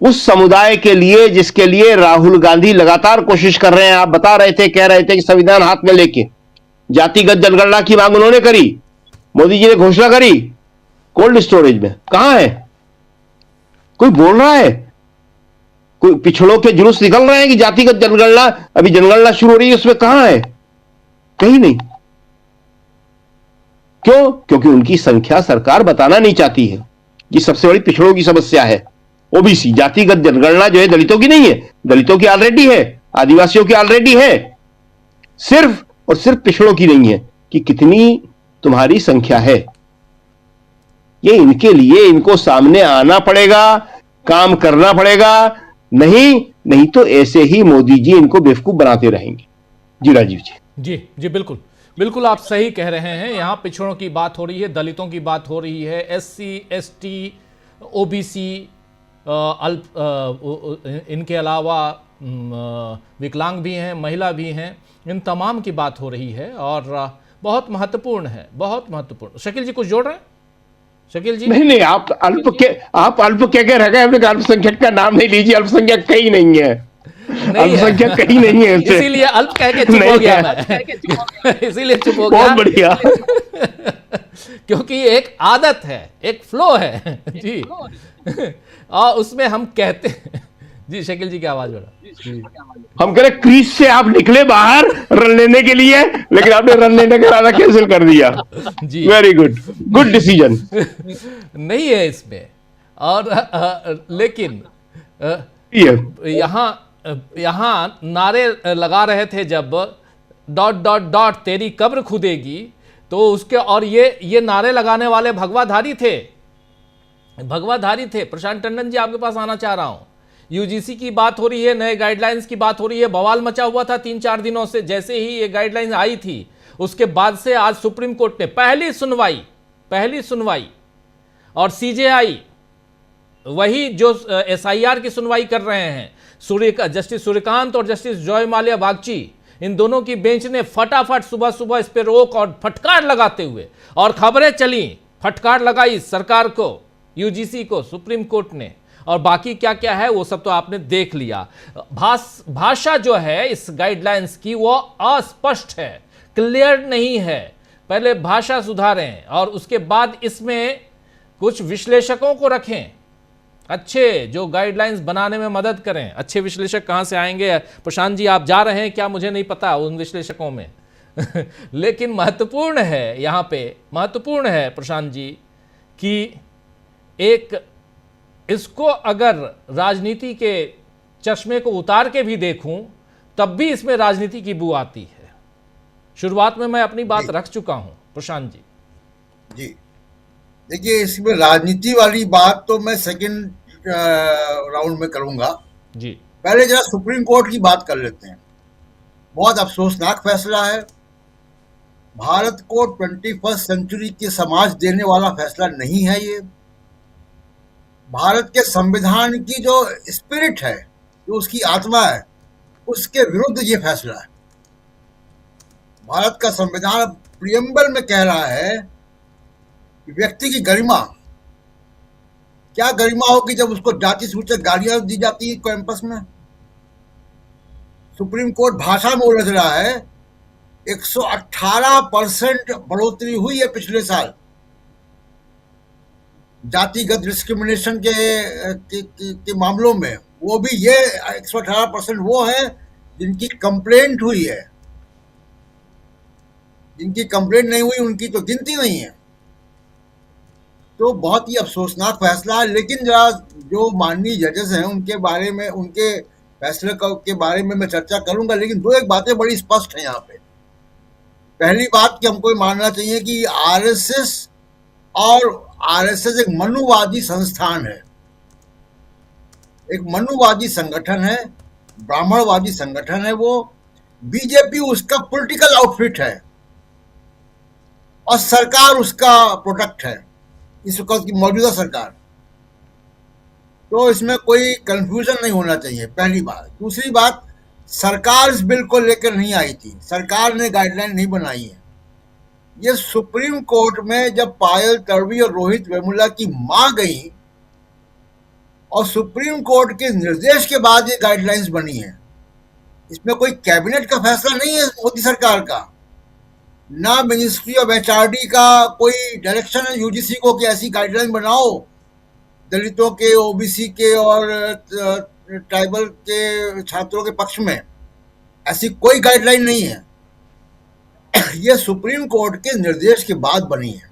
उस समुदाय के लिए जिसके लिए राहुल गांधी लगातार कोशिश कर रहे हैं, आप बता रहे थे, कह रहे थे कि संविधान हाथ में लेके जातिगत जनगणना की मांग उन्होंने करी, मोदी जी ने घोषणा करी, कोल्ड स्टोरेज में कहां है? कोई बोल रहा है? कोई पिछड़ों के जुलूस निकल रहे हैं कि जातिगत जनगणना, अभी जनगणना शुरू हो रही है, उसमें कहां है? कहीं नहीं। क्यों? क्योंकि उनकी संख्या सरकार बताना नहीं चाहती है। ये सबसे बड़ी पिछड़ों की समस्या है। ओबीसी जातिगत जनगणना जो है दलितों की नहीं है, दलितों की ऑलरेडी है, आदिवासियों की ऑलरेडी है, सिर्फ और सिर्फ पिछड़ों की नहीं है कि कितनी तुम्हारी संख्या है। ये इनके लिए इनको सामने आना पड़ेगा, काम करना पड़ेगा, नहीं तो ऐसे ही मोदी जी इनको बेवकूफ बनाते रहेंगे। जी राजीव जी। जी बिल्कुल बिल्कुल, आप सही कह रहे हैं। यहाँ पिछड़ों की बात हो रही है, दलितों की बात हो रही है, SC ST OBC इनके अलावा विकलांग भी हैं, महिला भी हैं, इन तमाम की बात हो रही है और बहुत महत्वपूर्ण है, बहुत महत्वपूर्ण। शकील जी कुछ जोड़ रहे हैं? शकील जी? नहीं, आप अल्प क्या रह गए, अपने अल्पसंख्यक का नाम नहीं लीजिए, अल्पसंख्यक कहीं नहीं है, अल्पसंख्यक कहीं नहीं है, इसीलिए अल्प कह के चुप हो गया मैं। इसीलिए चुप हो गया। बहुत बढ़िया। क्योंकि एक आदत है, एक फ्लो है जी, और उसमें हम कहते हैं जी। शकील जी की आवाज बढ़ा। हम कह रहे क्रीज से आप निकले बाहर रन लेने के लिए, लेकिन आपने रन लेने का इरादा कैंसिल कर दिया जी। Very good decision. नहीं है इसमें, और लेकिन यहाँ नारे लगा रहे थे जब डॉट तेरी कब्र खुदेगी, तो उसके, और ये नारे लगाने वाले भगवाधारी थे। प्रशांत टंडन जी, आपके पास आना चाह रहा हूं। यूजीसी की बात हो रही है, नए गाइडलाइंस की बात हो रही है, बवाल मचा हुआ था 3-4 दिनों से। जैसे ही ये गाइडलाइंस आई थी, उसके बाद से आज सुप्रीम कोर्ट ने पहली सुनवाई और CJI वही जो SIR की सुनवाई कर रहे हैं, जस्टिस सूर्यकांत और जस्टिस जॉय माल्या बागची, इन दोनों की बेंच ने फटाफट सुबह इस पे रोक और फटकार लगाते हुए, और खबरें चली, फटकार लगाई सरकार को, यूजीसी को, सुप्रीम कोर्ट ने, और बाकी क्या क्या है वो सब तो आपने देख लिया। भाषा जो है इस गाइडलाइंस की वो अस्पष्ट है, क्लियर नहीं है। पहले भाषा सुधारें और उसके बाद इसमें कुछ विश्लेषकों को रखें, अच्छे, जो गाइडलाइंस बनाने में मदद करें। अच्छे विश्लेषक कहां से आएंगे? प्रशांत जी आप जा रहे हैं क्या? मुझे नहीं पता उन विश्लेषकों में लेकिन महत्वपूर्ण है, यहां पे महत्वपूर्ण है प्रशांत जी कि एक इसको अगर राजनीति के चश्मे को उतार के भी देखूं, तब भी इसमें राजनीति की बू आती है। शुरुआत में मैं अपनी बात रख चुका हूं प्रशांत जी। देखिए, इसमें राजनीति वाली बात तो मैं सेकंड राउंड में करूंगा जी। पहले जरा सुप्रीम कोर्ट की बात कर लेते हैं। बहुत अफसोसनाक फैसला है। भारत को 21st सेंचुरी की समाज देने वाला फैसला नहीं है ये। भारत के संविधान की जो स्पिरिट है, जो उसकी आत्मा है, उसके विरुद्ध ये फैसला है। भारत का संविधान प्रियम्बल में कह रहा है कि व्यक्ति की गरिमा, क्या गरिमा होगी जब उसको जाति सूचक गालियां दी जाती है कैंपस में। सुप्रीम कोर्ट भाषा में उलझ रहा है। 118% बढ़ोतरी हुई है पिछले साल जातिगत डिस्क्रिमिनेशन के मामलों में, वो भी ये 118% वो है जिनकी कंप्लेंट हुई है। जिनकी कंप्लेंट नहीं हुई उनकी तो गिनती नहीं है। तो बहुत ही अफसोसनाक फैसला है। लेकिन जरा जो माननीय जजेस हैं उनके बारे में, उनके फैसले के बारे में मैं चर्चा करूंगा, लेकिन दो एक बातें बड़ी स्पष्ट हैं यहाँ पे। पहली बात कि हमको मानना चाहिए कि आरएसएस एक मनुवादी संस्थान है, एक मनुवादी संगठन है, ब्राह्मणवादी संगठन है वो। बीजेपी उसका पॉलिटिकल आउटफिट है और सरकार उसका प्रोडक्ट है, इस वक्त की मौजूदा सरकार। तो इसमें कोई कंफ्यूजन नहीं होना चाहिए, पहली बात। दूसरी बात, सरकार इस बिल को लेकर नहीं आई थी, सरकार ने गाइडलाइन नहीं बनाई है। ये सुप्रीम कोर्ट में जब पायल तड़वी और रोहित वेमुला की मां गई और सुप्रीम कोर्ट के निर्देश के बाद ये गाइडलाइंस बनी है। इसमें कोई कैबिनेट का फैसला नहीं है मोदी सरकार का, ना मिनिस्ट्री ऑफ एचआरडी का कोई डायरेक्शन है यूजीसी को कि ऐसी गाइडलाइन बनाओ दलितों के, ओबीसी के और ट्राइबल के छात्रों के पक्ष में। ऐसी कोई गाइडलाइन नहीं है। यह सुप्रीम कोर्ट के निर्देश के बाद बनी है।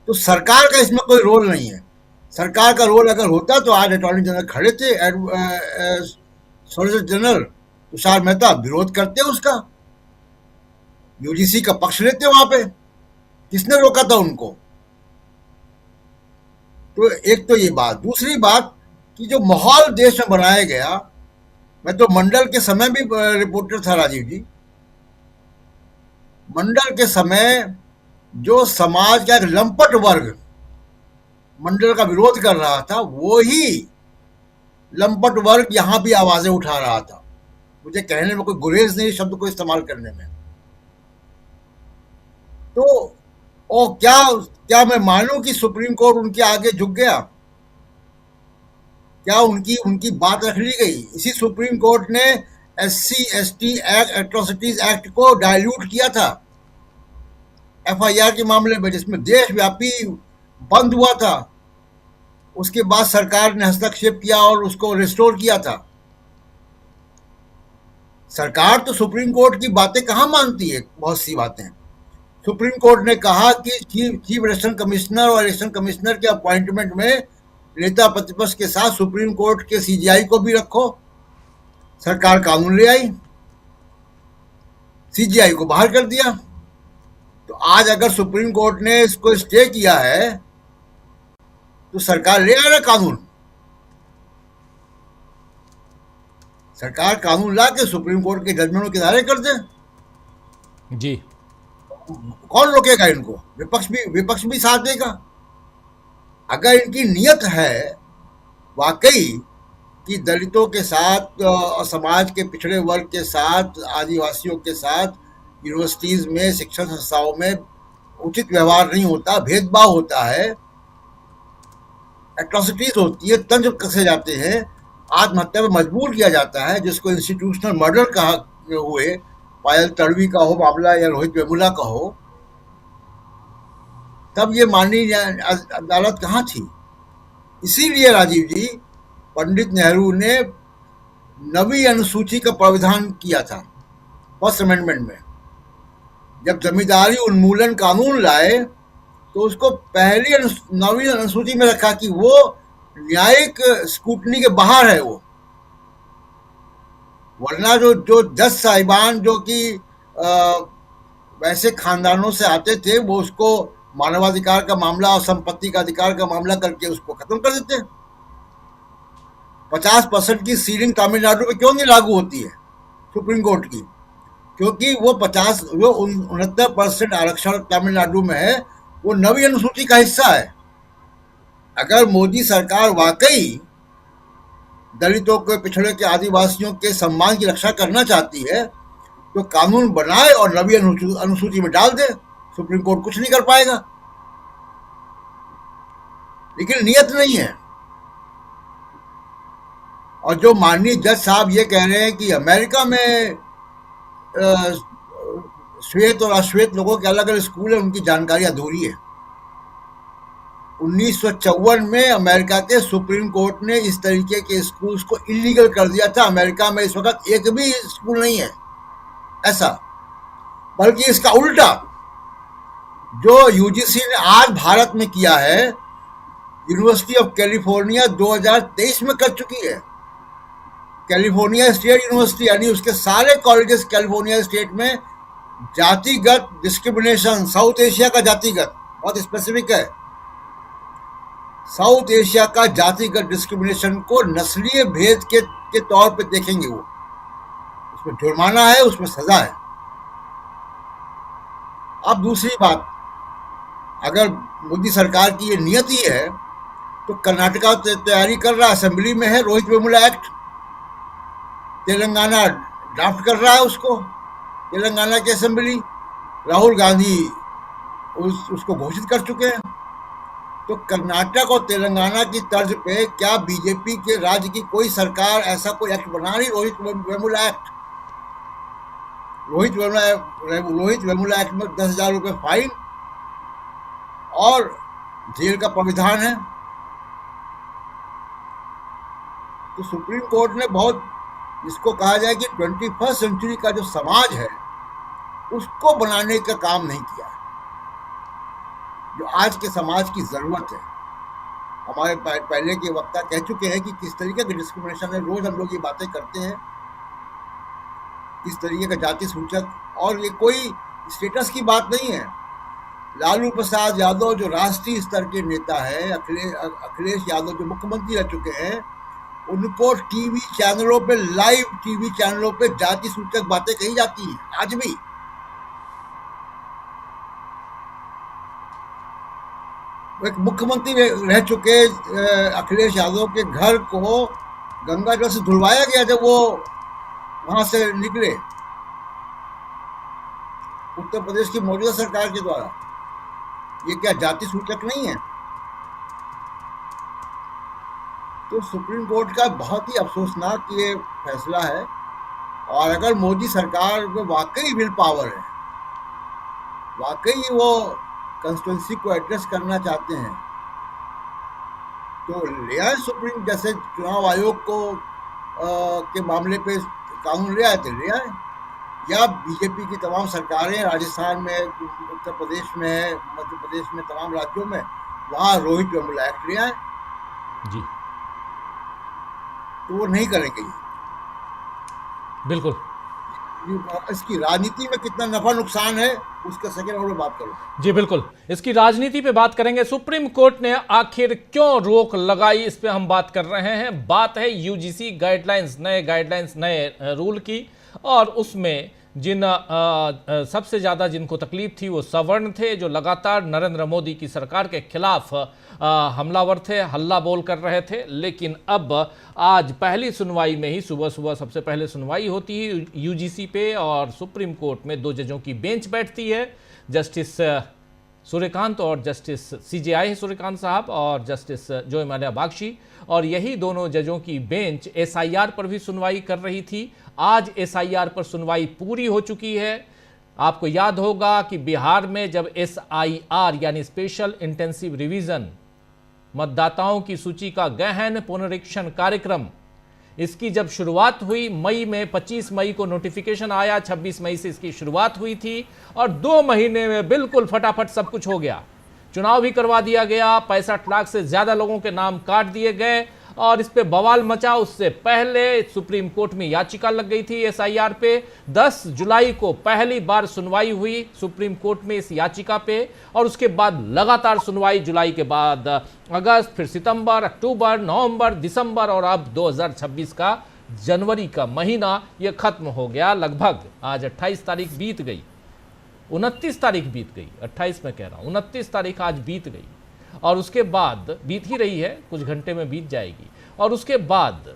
तो सरकार का इसमें कोई रोल नहीं है। सरकार का रोल अगर होता तो आज अटॉर्नी जनरल खड़े थे, सॉलिसिटर जनरल तुषार मेहता विरोध करते उसका, यूजीसी का पक्ष लेते वहां पे। किसने रोका था उनको? तो एक तो ये बात। दूसरी बात कि जो माहौल देश में बनाया गया, मैं तो मंडल के समय भी रिपोर्टर था राजीव जी। मंडल के समय जो समाज का एक लंपट वर्ग मंडल का विरोध कर रहा था, वो ही लंपट वर्ग यहां भी आवाजें उठा रहा था। मुझे कहने में कोई गुरेज नहीं शब्द को इस्तेमाल करने में। तो ओ क्या मैं मानूं कि सुप्रीम कोर्ट उनके आगे झुक गया? क्या उनकी बात रख ली गई? इसी सुप्रीम कोर्ट ने SC/ST एक्ट, एट्रोसिटीज एक्ट को डाइल्यूट किया था FIR के मामले में, जिसमें देशव्यापी बंद हुआ था। उसके बाद सरकार ने हस्तक्षेप किया और उसको रिस्टोर किया था। सरकार तो सुप्रीम कोर्ट की बातें कहाँ मानती है? बहुत सी बातें। सुप्रीम कोर्ट ने कहा कि चीफ इलेक्शन कमिश्नर और इलेक्शन कमिश्नर के अपॉइंटमेंट में नेता प्रतिपक्ष के साथ सुप्रीम कोर्ट के CJI को भी रखो। सरकार कानून ले आई, CJI को बाहर कर दिया। तो आज अगर सुप्रीम कोर्ट ने इसको स्टे किया है तो सरकार ले आए ना कानून। सरकार कानून ला के सुप्रीम कोर्ट के जजमेंट को किनारे कर दे। जी, कौन रोकेगा इनको? विपक्ष भी साथ देगा। अगर इनकी नियत है वाकई कि दलितों के साथ और समाज के पिछड़े वर्ग के साथ, आदिवासियों के साथ यूनिवर्सिटीज में, शिक्षण संस्थाओं में उचित व्यवहार नहीं होता, भेदभाव होता है, एट्रोसिटीज होती है, तंज कसे जाते हैं, आत्महत्या में मजबूर किया जाता है, जिसको इंस्टीट्यूशनल मर्डर कहा हुए, पायल तड़वी का हो मामला या रोहित वेमुला का हो, तब ये माननीय अदालत कहाँ थी? इसीलिए राजीव जी, पंडित नेहरू ने 9वीं अनुसूची का प्रावधान किया था फर्स्ट अमेंडमेंट में। जब जमींदारी उन्मूलन कानून लाए तो उसको पहली 9वीं अनुसूची में रखा कि वो न्यायिक स्क्रूटनी के बाहर है वो। वरना जो जज साहिबान जो कि वैसे खानदानों से आते थे, वो उसको मानवाधिकार का मामला और संपत्ति का अधिकार का मामला करके उसको खत्म कर देते। 50% की सीलिंग तमिलनाडु में क्यों नहीं लागू होती है सुप्रीम कोर्ट की? क्योंकि वो 69% आरक्षण तमिलनाडु में है, वो 9वीं अनुसूची का हिस्सा है। अगर मोदी सरकार वाकई दलितों के, पिछड़े के, आदिवासियों के सम्मान की रक्षा करना चाहती है तो कानून बनाए और 9वीं अनुसूची में डाल दे। सुप्रीम कोर्ट कुछ नहीं कर पाएगा। लेकिन नियत नहीं है। और जो माननीय जज साहब ये कह रहे हैं कि अमेरिका में श्वेत और अश्वेत लोगों के अलग अलग स्कूल है, उनकी जानकारी अधूरी है। 1954 में अमेरिका के सुप्रीम कोर्ट ने इस तरीके के स्कूल्स को इलीगल कर दिया था। अमेरिका में इस वक्त एक भी स्कूल नहीं है ऐसा, बल्कि इसका उल्टा जो यूजीसी ने आज भारत में किया है, यूनिवर्सिटी ऑफ कैलिफोर्निया 2023 में कर चुकी है। कैलिफोर्निया स्टेट यूनिवर्सिटी यानी उसके सारे कॉलेजेस कैलिफोर्निया स्टेट में जातिगत डिस्क्रिमिनेशन, साउथ एशिया का जातिगत, बहुत स्पेसिफिक है, साउथ एशिया का जातिगत डिस्क्रिमिनेशन को नस्लीय भेद के तौर पे देखेंगे वो। उसमें जुर्माना है, उसमें सजा है। अब दूसरी बात, अगर मोदी सरकार की ये नियति है तो कर्नाटका तैयारी कर रहा है, असेंबली में है रोहित वेमुला एक्ट, तेलंगाना ड्राफ्ट कर रहा है उसको, तेलंगाना की असेंबली, राहुल गांधी उसको घोषित कर चुके हैं। तो कर्नाटक और तेलंगाना की तर्ज पे क्या बीजेपी के राज्य की कोई सरकार ऐसा कोई एक्ट बना रही? रोहित वेमुला एक्ट, रोहित वेमुला एक्ट में 10,000 रुपये फाइन और जेल का प्राविधान है। तो सुप्रीम कोर्ट ने बहुत, जिसको कहा जाए कि 21st सेंचुरी का जो समाज है उसको बनाने का काम नहीं किया, जो आज के समाज की जरूरत है। हमारे पहले के वक्ता कह चुके हैं कि किस तरीके का डिस्क्रिमिनेशन है, रोज हम लोग ये बातें करते हैं, किस तरीके का जाति सूचक, और ये कोई स्टेटस की बात नहीं है। लालू प्रसाद यादव जो राष्ट्रीय स्तर के नेता है, अखिलेश यादव जो मुख्यमंत्री रह चुके हैं, उनको टीवी चैनलों पे, लाइव टीवी चैनलों पे जाति सूचक बातें कही जाती हैं आज भी। एक मुख्यमंत्री रह चुके अखिलेश यादव के घर को गंगा जल से धुलवाया गया जब वो वहां से निकले उत्तर प्रदेश की मौजूदा सरकार के द्वारा। ये क्या जाति सूचक नहीं है? तो सुप्रीम कोर्ट का बहुत ही अफसोसनाक ये फैसला है। और अगर मोदी सरकार में वाकई विल पावर है, वाकई वो कंस्टिट्यूंसी को एड्रेस करना चाहते हैं, तो ले आए सुप्रीम, जैसे चुनाव आयोग को के मामले पे कानून ले आए थे, ले आए। या बीजेपी की तमाम सरकारें राजस्थान में, उत्तर प्रदेश में है, मध्य प्रदेश में, तमाम राज्यों में, वहाँ रोहित वेमुला एक्ट ले आए जी। तो वो नहीं करेंगे। बिल्कुल, इसकी राजनीति में कितना नफा नुकसान है उसका सेकंड और में बात करो। जी बिल्कुल, इसकी राजनीति पे बात करेंगे। सुप्रीम कोर्ट ने आखिर क्यों रोक लगाई, इस पे हम बात कर रहे हैं। बात है यूजीसी गाइडलाइंस, नए गाइडलाइंस, नए रूल की, और उसमें जिन सबसे ज़्यादा जिनको तकलीफ थी वो सवर्ण थे, जो लगातार नरेंद्र मोदी की सरकार के खिलाफ हमलावर थे, हल्ला बोल कर रहे थे। लेकिन अब आज पहली सुनवाई में ही, सुबह सुबह सबसे पहले सुनवाई होती है यूजीसी पे, और सुप्रीम कोर्ट में 2 जजों की बेंच बैठती है, जस्टिस सूर्यकांत और जस्टिस CJI सूर्यकांत साहब और जस्टिस जोय माल्या बागची। और यही दोनों जजों की बेंच SIR पर भी सुनवाई कर रही थी। आज SIR पर सुनवाई पूरी हो चुकी है। आपको याद होगा कि बिहार में जब SIR यानी स्पेशल इंटेंसिव रिवीजन, मतदाताओं की सूची का गहन पुनरीक्षण कार्यक्रम, इसकी जब शुरुआत हुई मई में, 25 मई को नोटिफिकेशन आया, 26 मई से इसकी शुरुआत हुई थी, और 2 महीने में बिल्कुल फटाफट सब कुछ हो गया। चुनाव भी करवा दिया गया, 65 लाख से ज्यादा लोगों के नाम काट दिए गए, और इस पे बवाल मचा। उससे पहले सुप्रीम कोर्ट में याचिका लग गई थी SIR पे। 10 जुलाई को पहली बार सुनवाई हुई सुप्रीम कोर्ट में इस याचिका पे, और उसके बाद लगातार सुनवाई, जुलाई के बाद अगस्त, फिर सितंबर, अक्टूबर, नवंबर, दिसंबर, और अब 2026 का जनवरी का महीना ये खत्म हो गया लगभग। आज 28 तारीख बीत गई, 29 तारीख बीत गई, 28 में कह रहा हूं, 29 तारीख आज बीत गई, और उसके बाद बीत ही रही है, कुछ घंटे में बीत जाएगी। और उसके बाद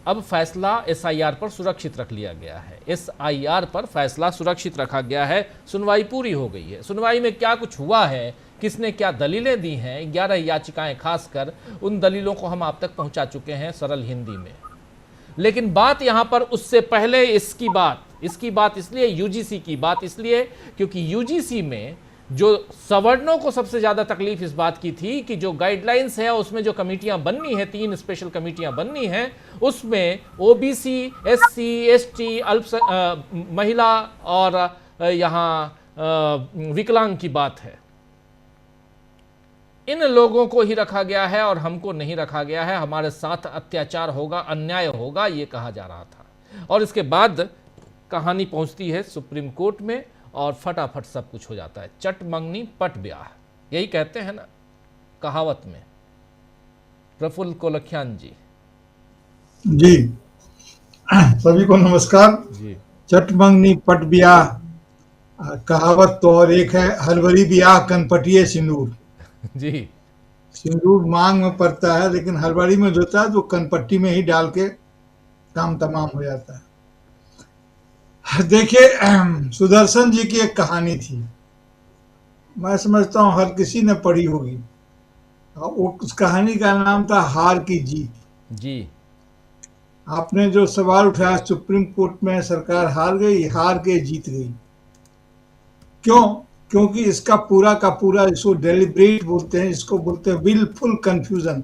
अब फैसला SIR पर सुरक्षित रख लिया गया है। SIR पर फैसला सुरक्षित रखा गया है, सुनवाई पूरी हो गई है। सुनवाई में क्या कुछ हुआ है, किसने क्या दलीलें दी हैं, 11 याचिकाएं, खासकर उन दलीलों को हम आप तक पहुंचा चुके हैं सरल हिंदी में। लेकिन बात यहां पर उससे पहले इसकी बात इसलिए, यूजीसी की बात इसलिए क्योंकि यूजीसी में जो सवर्णों को सबसे ज्यादा तकलीफ इस बात की थी कि जो गाइडलाइंस है उसमें जो कमेटियां बननी है, 3 स्पेशल कमेटियां बननी हैं, उसमें ओबीसी, एससी, एसटी, महिला और यहां विकलांग की बात है। इन लोगों को ही रखा गया है और हमको नहीं रखा गया है, हमारे साथ अत्याचार होगा, अन्याय होगा, ये कहा जा रहा था। और इसके बाद कहानी पहुंचती है सुप्रीम कोर्ट में और फटाफट सब कुछ हो जाता है। चट मंगनी पट ब्याह, यही कहते हैं ना कहावत में। प्रफुल्ल कोलख्यान जी। जी सभी को नमस्कार जी। चट मंगनी पट ब्याह कहावत तो और एक है, हरवरी ब्याह कनपटिए सिंदूर। जी। सिंदूर मांग में पड़ता है, लेकिन हरवरी में जो होता है तो कनपट्टी में ही डाल के काम तमाम हो जाता है। देखिए, सुदर्शन जी की एक कहानी थी, मैं समझता हूँ हर किसी ने पढ़ी होगी। उस कहानी का नाम था हार की जीत। जी। आपने जो सवाल उठाया, सुप्रीम कोर्ट में सरकार हार गई, हार के जीत गई। क्यों? क्योंकि इसका पूरा का पूरा, इसको डेलिब्रेट बोलते हैं, इसको बोलते हैं विलफुल कंफ्यूजन,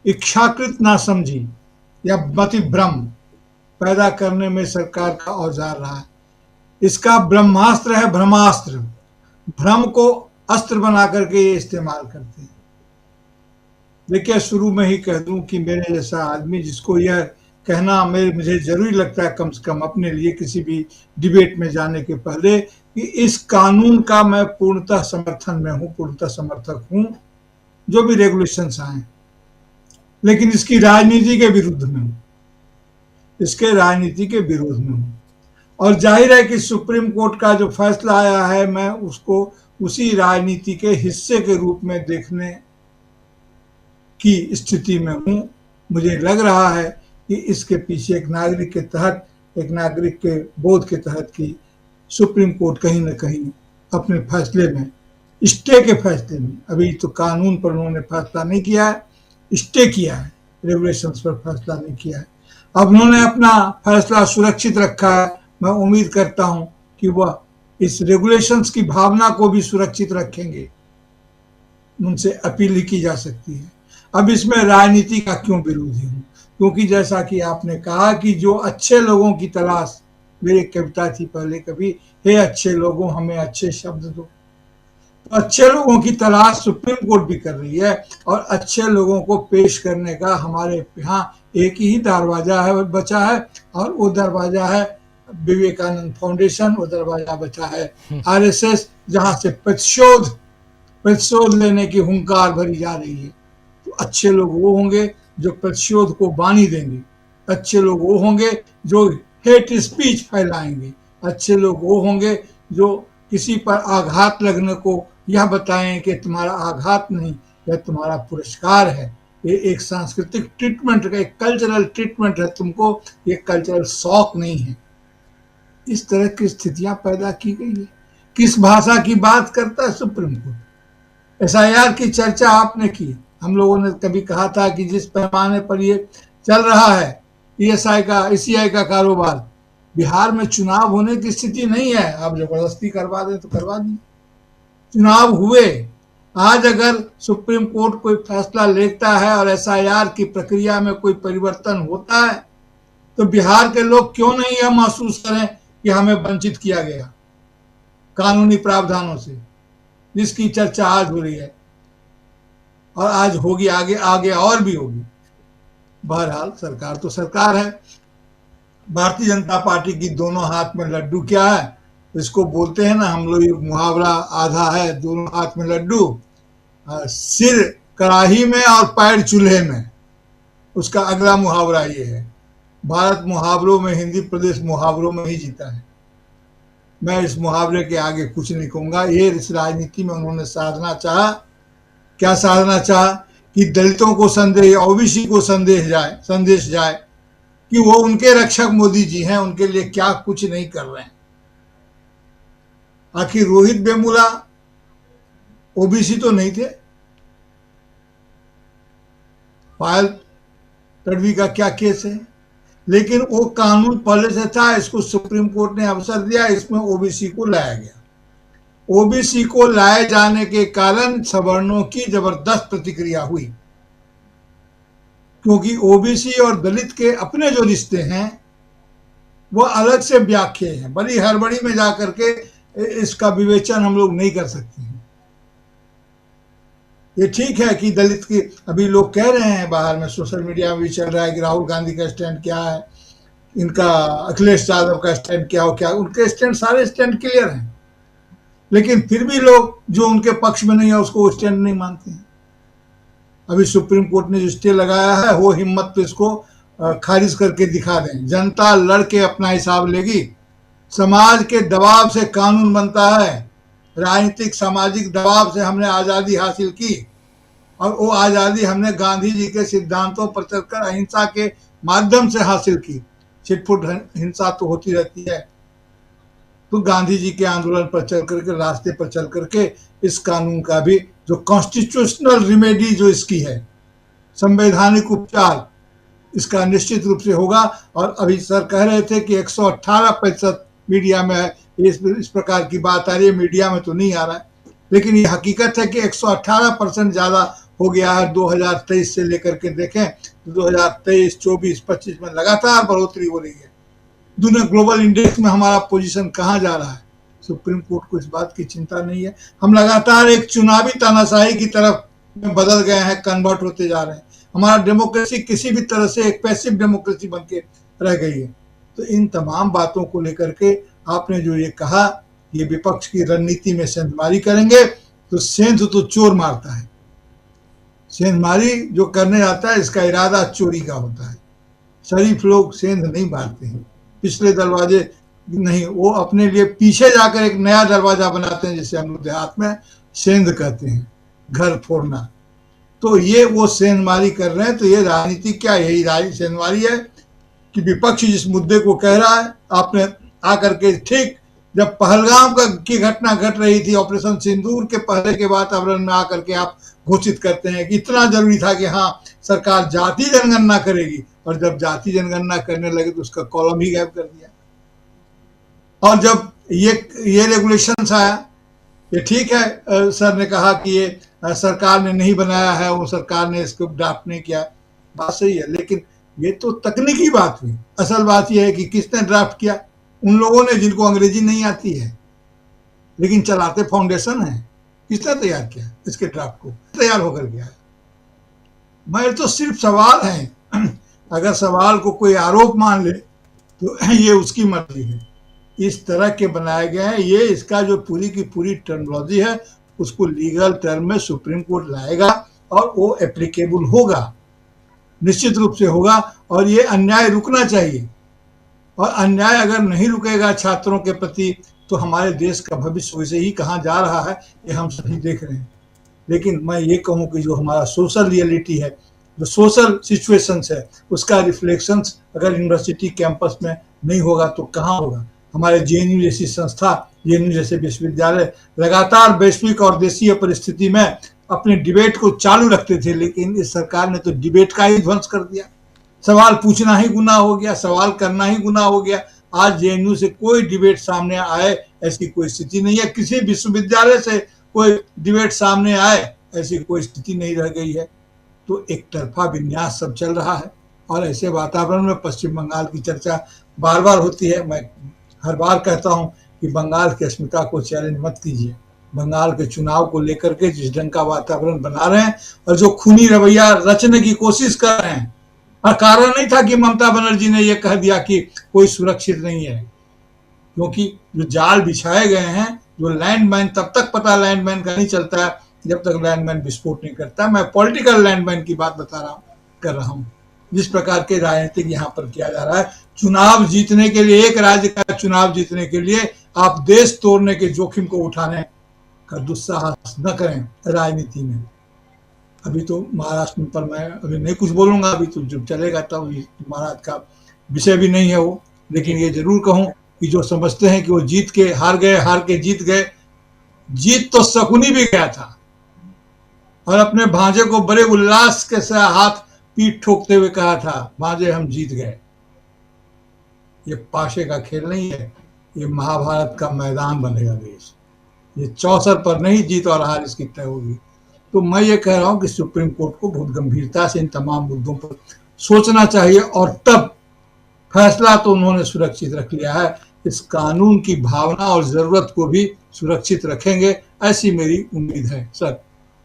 इच्छाकृत नासमझी या मति भ्रम पैदा करने में सरकार का औजार रहा है। इसका ब्रह्मास्त्र है ब्रह्मास्त्र, भ्रम को अस्त्र बना करके ये इस्तेमाल करते हैं। देखिए, शुरू में ही कह दूं कि मेरे जैसा आदमी जिसको यह कहना मुझे जरूरी लगता है कम से कम अपने लिए किसी भी डिबेट में जाने के पहले, कि इस कानून का मैं पूर्णतः समर्थन में हूं, पूर्णतः समर्थक हूं, जो भी रेगुलेशंस आए, लेकिन इसकी राजनीति के विरुद्ध में हूं, इसके राजनीति के विरोध में हूं। और जाहिर है कि सुप्रीम कोर्ट का जो फैसला आया है, मैं उसको उसी राजनीति के हिस्से के रूप में देखने की स्थिति में हूं। मुझे लग रहा है कि इसके पीछे एक नागरिक के तहत, एक नागरिक के बोध के तहत कि सुप्रीम कोर्ट कहीं ना कहीं अपने फैसले में, स्टे के फैसले में, अभी तो कानून पर उन्होंने फैसला नहीं किया है, स्टे किया है, रेगुलेशंस पर फैसला नहीं किया है। अब उन्होंने अपना फैसला सुरक्षित रखा है। मैं उम्मीद करता हूं कि वह इस रेगुलेशंस की भावना को भी सुरक्षित रखेंगे। उनसे अपील ही की जा सकती है। अब इसमें राजनीति का क्यों विरोधी हूं? क्योंकि जैसा कि आपने कहा कि जो अच्छे लोगों की तलाश, मेरी कविता थी पहले कभी, हे अच्छे लोगों हमें अच्छे शब्द दो। तो अच्छे लोगों की तलाश सुप्रीम कोर्ट भी कर रही है, और अच्छे लोगों को पेश करने का हमारे यहाँ एक ही दरवाजा है, बचा है, और वो दरवाजा है विवेकानंद फाउंडेशन, वो दरवाजा बचा है आरएसएस, जहां से प्रतिशोध लेने की हुंकार भरी जा रही है। तो अच्छे लोग वो होंगे जो प्रतिशोध को बानी देंगे, अच्छे लोग वो होंगे जो हेट स्पीच फैलाएंगे, अच्छे लोग वो होंगे जो किसी पर आघात लगने को यह बताएं कि तुम्हारा आघात नहीं, यह तुम्हारा पुरस्कार है। ये एक सांस्कृतिक ट्रीटमेंट है, एक कल्चरल ट्रीटमेंट है तुमको, ये कल्चरल शौक नहीं है। इस तरह की स्थितियां पैदा की गई है। किस भाषा की बात करता है सुप्रीम कोर्ट? एसआईआर की चर्चा आपने की, हम लोगों ने कभी कहा था कि जिस पैमाने पर ये चल रहा है ईसीआई का कारोबार, बिहार में चुनाव होने की स्थिति नहीं है। आप जबरदस्ती करवा दें तो करवा दी, चुनाव हुए। आज अगर सुप्रीम कोर्ट कोई फैसला लेता है और एसआईआर की प्रक्रिया में कोई परिवर्तन होता है, तो बिहार के लोग क्यों नहीं यह महसूस करें कि हमें वंचित किया गया कानूनी प्रावधानों से, जिसकी चर्चा आज हो रही है और आज होगी, आगे और भी होगी। बहरहाल सरकार तो सरकार है। भारतीय जनता पार्टी की दोनों हाथ में लड्डू क्या है, इसको बोलते हैं ना हम लोग, मुहावरा आधा है, दोनों हाथ में लड्डू, सिर कड़ाही में और पैर चूल्हे में। उसका अगला मुहावरा ये है। भारत मुहावरों में, हिंदी प्रदेश मुहावरों में ही जीता है। मैं इस मुहावरे के आगे कुछ नहीं कहूंगा। ये इस राजनीति में उन्होंने साधना चाहा, क्या साधना चाहा कि दलितों को संदेह, ओबीसी को संदेश जाए कि वो उनके रक्षक मोदी जी हैं, उनके लिए क्या कुछ नहीं कर रहे हैं। आखिर रोहित वेमुला ओबीसी तो नहीं थे, पायल तडवी का क्या केस है, लेकिन वो कानून पहले से था, इसको सुप्रीम कोर्ट ने अवसर दिया, इसमें ओबीसी को लाया गया। ओबीसी को लाए जाने के कारण सवर्णों की जबरदस्त प्रतिक्रिया हुई, क्योंकि ओबीसी और दलित के अपने जो रिश्ते हैं वो अलग से व्याख्या हैं। बड़ी हड़बड़ी में जाकर के इसका विवेचन हम लोग नहीं कर सकते हैं। ये ठीक है कि दलित की, अभी लोग कह रहे हैं बाहर में, सोशल मीडिया में भी चल रहा है कि राहुल गांधी का स्टैंड क्या है, इनका अखिलेश यादव का स्टैंड क्या हो, क्या उनके स्टैंड, सारे स्टैंड क्लियर हैं, लेकिन फिर भी लोग जो उनके पक्ष में नहीं है उसको स्टैंड नहीं मानते हैं। अभी सुप्रीम कोर्ट ने जो स्टे लगाया है वो हिम्मत तो इसको खारिज करके दिखा दें। जनता लड़के अपना हिसाब लेगी। समाज के दबाव से कानून बनता है, राजनीतिक सामाजिक दबाव से हमने आज़ादी हासिल की, और वो आज़ादी हमने गांधी जी के सिद्धांतों पर चलकर अहिंसा के माध्यम से हासिल की। छिटपुट हिंसा तो होती रहती है, तो गांधी जी के आंदोलन पर चल करके, रास्ते पर चल करके इस कानून का भी जो कॉन्स्टिट्यूशनल रिमेडी जो इसकी है, संवैधानिक उपचार, इसका निश्चित रूप से होगा। और अभी सर कह रहे थे कि 118% मीडिया में है, इस प्रकार की बात आ रही है, मीडिया में तो नहीं आ रहा है, लेकिन ये हकीकत है कि 118% ज़्यादा हो गया है 2023 से लेकर के देखें तो 2023, 24, 25 में लगातार बढ़ोतरी हो रही है। दुनिया ग्लोबल इंडेक्स में हमारा पोजीशन कहाँ जा रहा है? सुप्रीम कोर्ट को इस बात की चिंता नहीं है। हम लगातार एक चुनावी तानाशाही की तरफ में बदल गए हैं, कन्वर्ट होते जा रहे हैं। हमारा डेमोक्रेसी किसी भी तरह से एक पैसिव डेमोक्रेसी बन के रह गई है। तो इन तमाम बातों को लेकर के आपने जो ये कहा, ये विपक्ष की रणनीति में सेंधमारी करेंगे, तो सेंध तो चोर मारता है। सेंधमारी जो करने जाता है इसका इरादा चोरी का होता है। शरीफ लोग सेंध नहीं मारते हैं, पिछले दरवाजे नहीं, वो अपने लिए पीछे जाकर एक नया दरवाजा बनाते हैं, जिसे हम लोग देहात में सेंध कहते हैं, घर फोड़ना। तो ये वो सेंधमारी कर रहे हैं। तो ये राजनीति क्या, यही सेंधमारी है कि विपक्ष जिस मुद्दे को कह रहा है, आपने आकर के ठीक जब पहलगाम की घटना घट रही थी, ऑपरेशन सिंदूर के पहले के वातावरण में आकर के आप घोषित करते हैं कि इतना जरूरी था कि हाँ सरकार जाति जनगणना करेगी, और जब जाति जनगणना करने लगे तो उसका कॉलम ही गायब कर दिया। और जब ये रेगुलेशंस आया, ये ठीक है, सर ने कहा कि ये सरकार ने नहीं बनाया है, वो सरकार ने इसको ड्राफ्ट नहीं किया, बात सही है, लेकिन ये तो तकनीकी बात हुई। असल बात यह है कि किसने ड्राफ्ट किया? उन लोगों ने जिनको अंग्रेजी नहीं आती है, लेकिन चलाते फाउंडेशन है। किसने तैयार किया इसके ड्राफ्ट को? तैयार होकर गया है। मैं तो सिर्फ सवाल है, अगर सवाल को कोई आरोप मान ले तो ये उसकी मर्जी है। इस तरह के बनाए गए हैं। ये इसका जो पूरी की पूरी टर्मिनोलॉजी है उसको लीगल टर्म में सुप्रीम कोर्ट लाएगा और वो एप्लीकेबल होगा, निश्चित रूप से होगा। और ये अन्याय रुकना चाहिए, और अन्याय अगर नहीं रुकेगा छात्रों के प्रति तो हमारे देश का भविष्य वैसे ही कहाँ जा रहा है ये हम सभी देख रहे हैं। लेकिन मैं ये कहूँ कि जो हमारा सोशल रियलिटी है, जो सोशल सिचुएशंस है, उसका रिफ्लेक्शंस अगर यूनिवर्सिटी कैंपस में नहीं होगा तो कहाँ होगा? हमारे जेएनयू जैसी संस्था, जेएनयू जैसे विश्वविद्यालय लगातार वैश्विक और देशीय परिस्थिति में अपने डिबेट को चालू रखते थे, लेकिन इस सरकार ने तो डिबेट का ही ध्वंस कर दिया। सवाल पूछना ही गुनाह हो गया, सवाल करना ही गुनाह हो गया। आज जेएनयू से कोई डिबेट सामने आए ऐसी कोई स्थिति नहीं है, किसी विश्वविद्यालय से कोई डिबेट सामने आए ऐसी कोई स्थिति नहीं रह गई है। तो एक तरफा विन्यास सब चल रहा है, और ऐसे वातावरण में पश्चिम बंगाल की चर्चा बार बार होती है। मैं हर बार कहता हूं कि बंगाल की अस्मिता को चैलेंज मत कीजिए। बंगाल के चुनाव को लेकर के जिस ढंग का वातावरण बना रहे हैं और जो खूनी रवैया रचने की कोशिश कर रहे हैं, और कारण नहीं था कि ममता बनर्जी ने यह कह दिया कि कोई सुरक्षित नहीं है, क्योंकि जो जाल बिछाए गए हैं, जो लैंडमाइन, तब तक पता लैंडमाइन का नहीं चलता है जब तक लैंडमाइन विस्फोट नहीं करता। मैं पॉलिटिकल लैंडमाइन की बात कर रहा हूँ, जिस प्रकार के राजनीतिक यहाँ पर किया जा रहा है। चुनाव जीतने के लिए, एक राज्य का चुनाव जीतने के लिए आप देश तोड़ने के जोखिम को उठाने का दुस्साहस न करें राजनीति में। अभी तो महाराष्ट्र पर मैं अभी नहीं कुछ बोलूंगा, अभी तो जब चलेगा तब, महाराष्ट्र का विषय भी नहीं है वो। लेकिन ये जरूर कहूं कि जो समझते हैं कि वो जीत के हार गए, हार के जीत गए, जीत तो शकुनी भी गया था और अपने भांजे को बड़े उल्लास के साथ हाथ पीठ ठोकते हुए कहा था, भांजे हम जीत गए। ये पाशे का खेल नहीं है, ये महाभारत का मैदान बनेगा देश। ये चौसर पर नहीं जीत और हार इसकी तय होगी। तो मैं ये कह रहा हूं कि सुप्रीम कोर्ट को बहुत गंभीरता से इन तमाम मुद्दों पर सोचना चाहिए, और तब फैसला तो उन्होंने सुरक्षित रख लिया है, इस कानून की भावना और जरूरत को भी सुरक्षित रखेंगे, ऐसी मेरी उम्मीद है सर।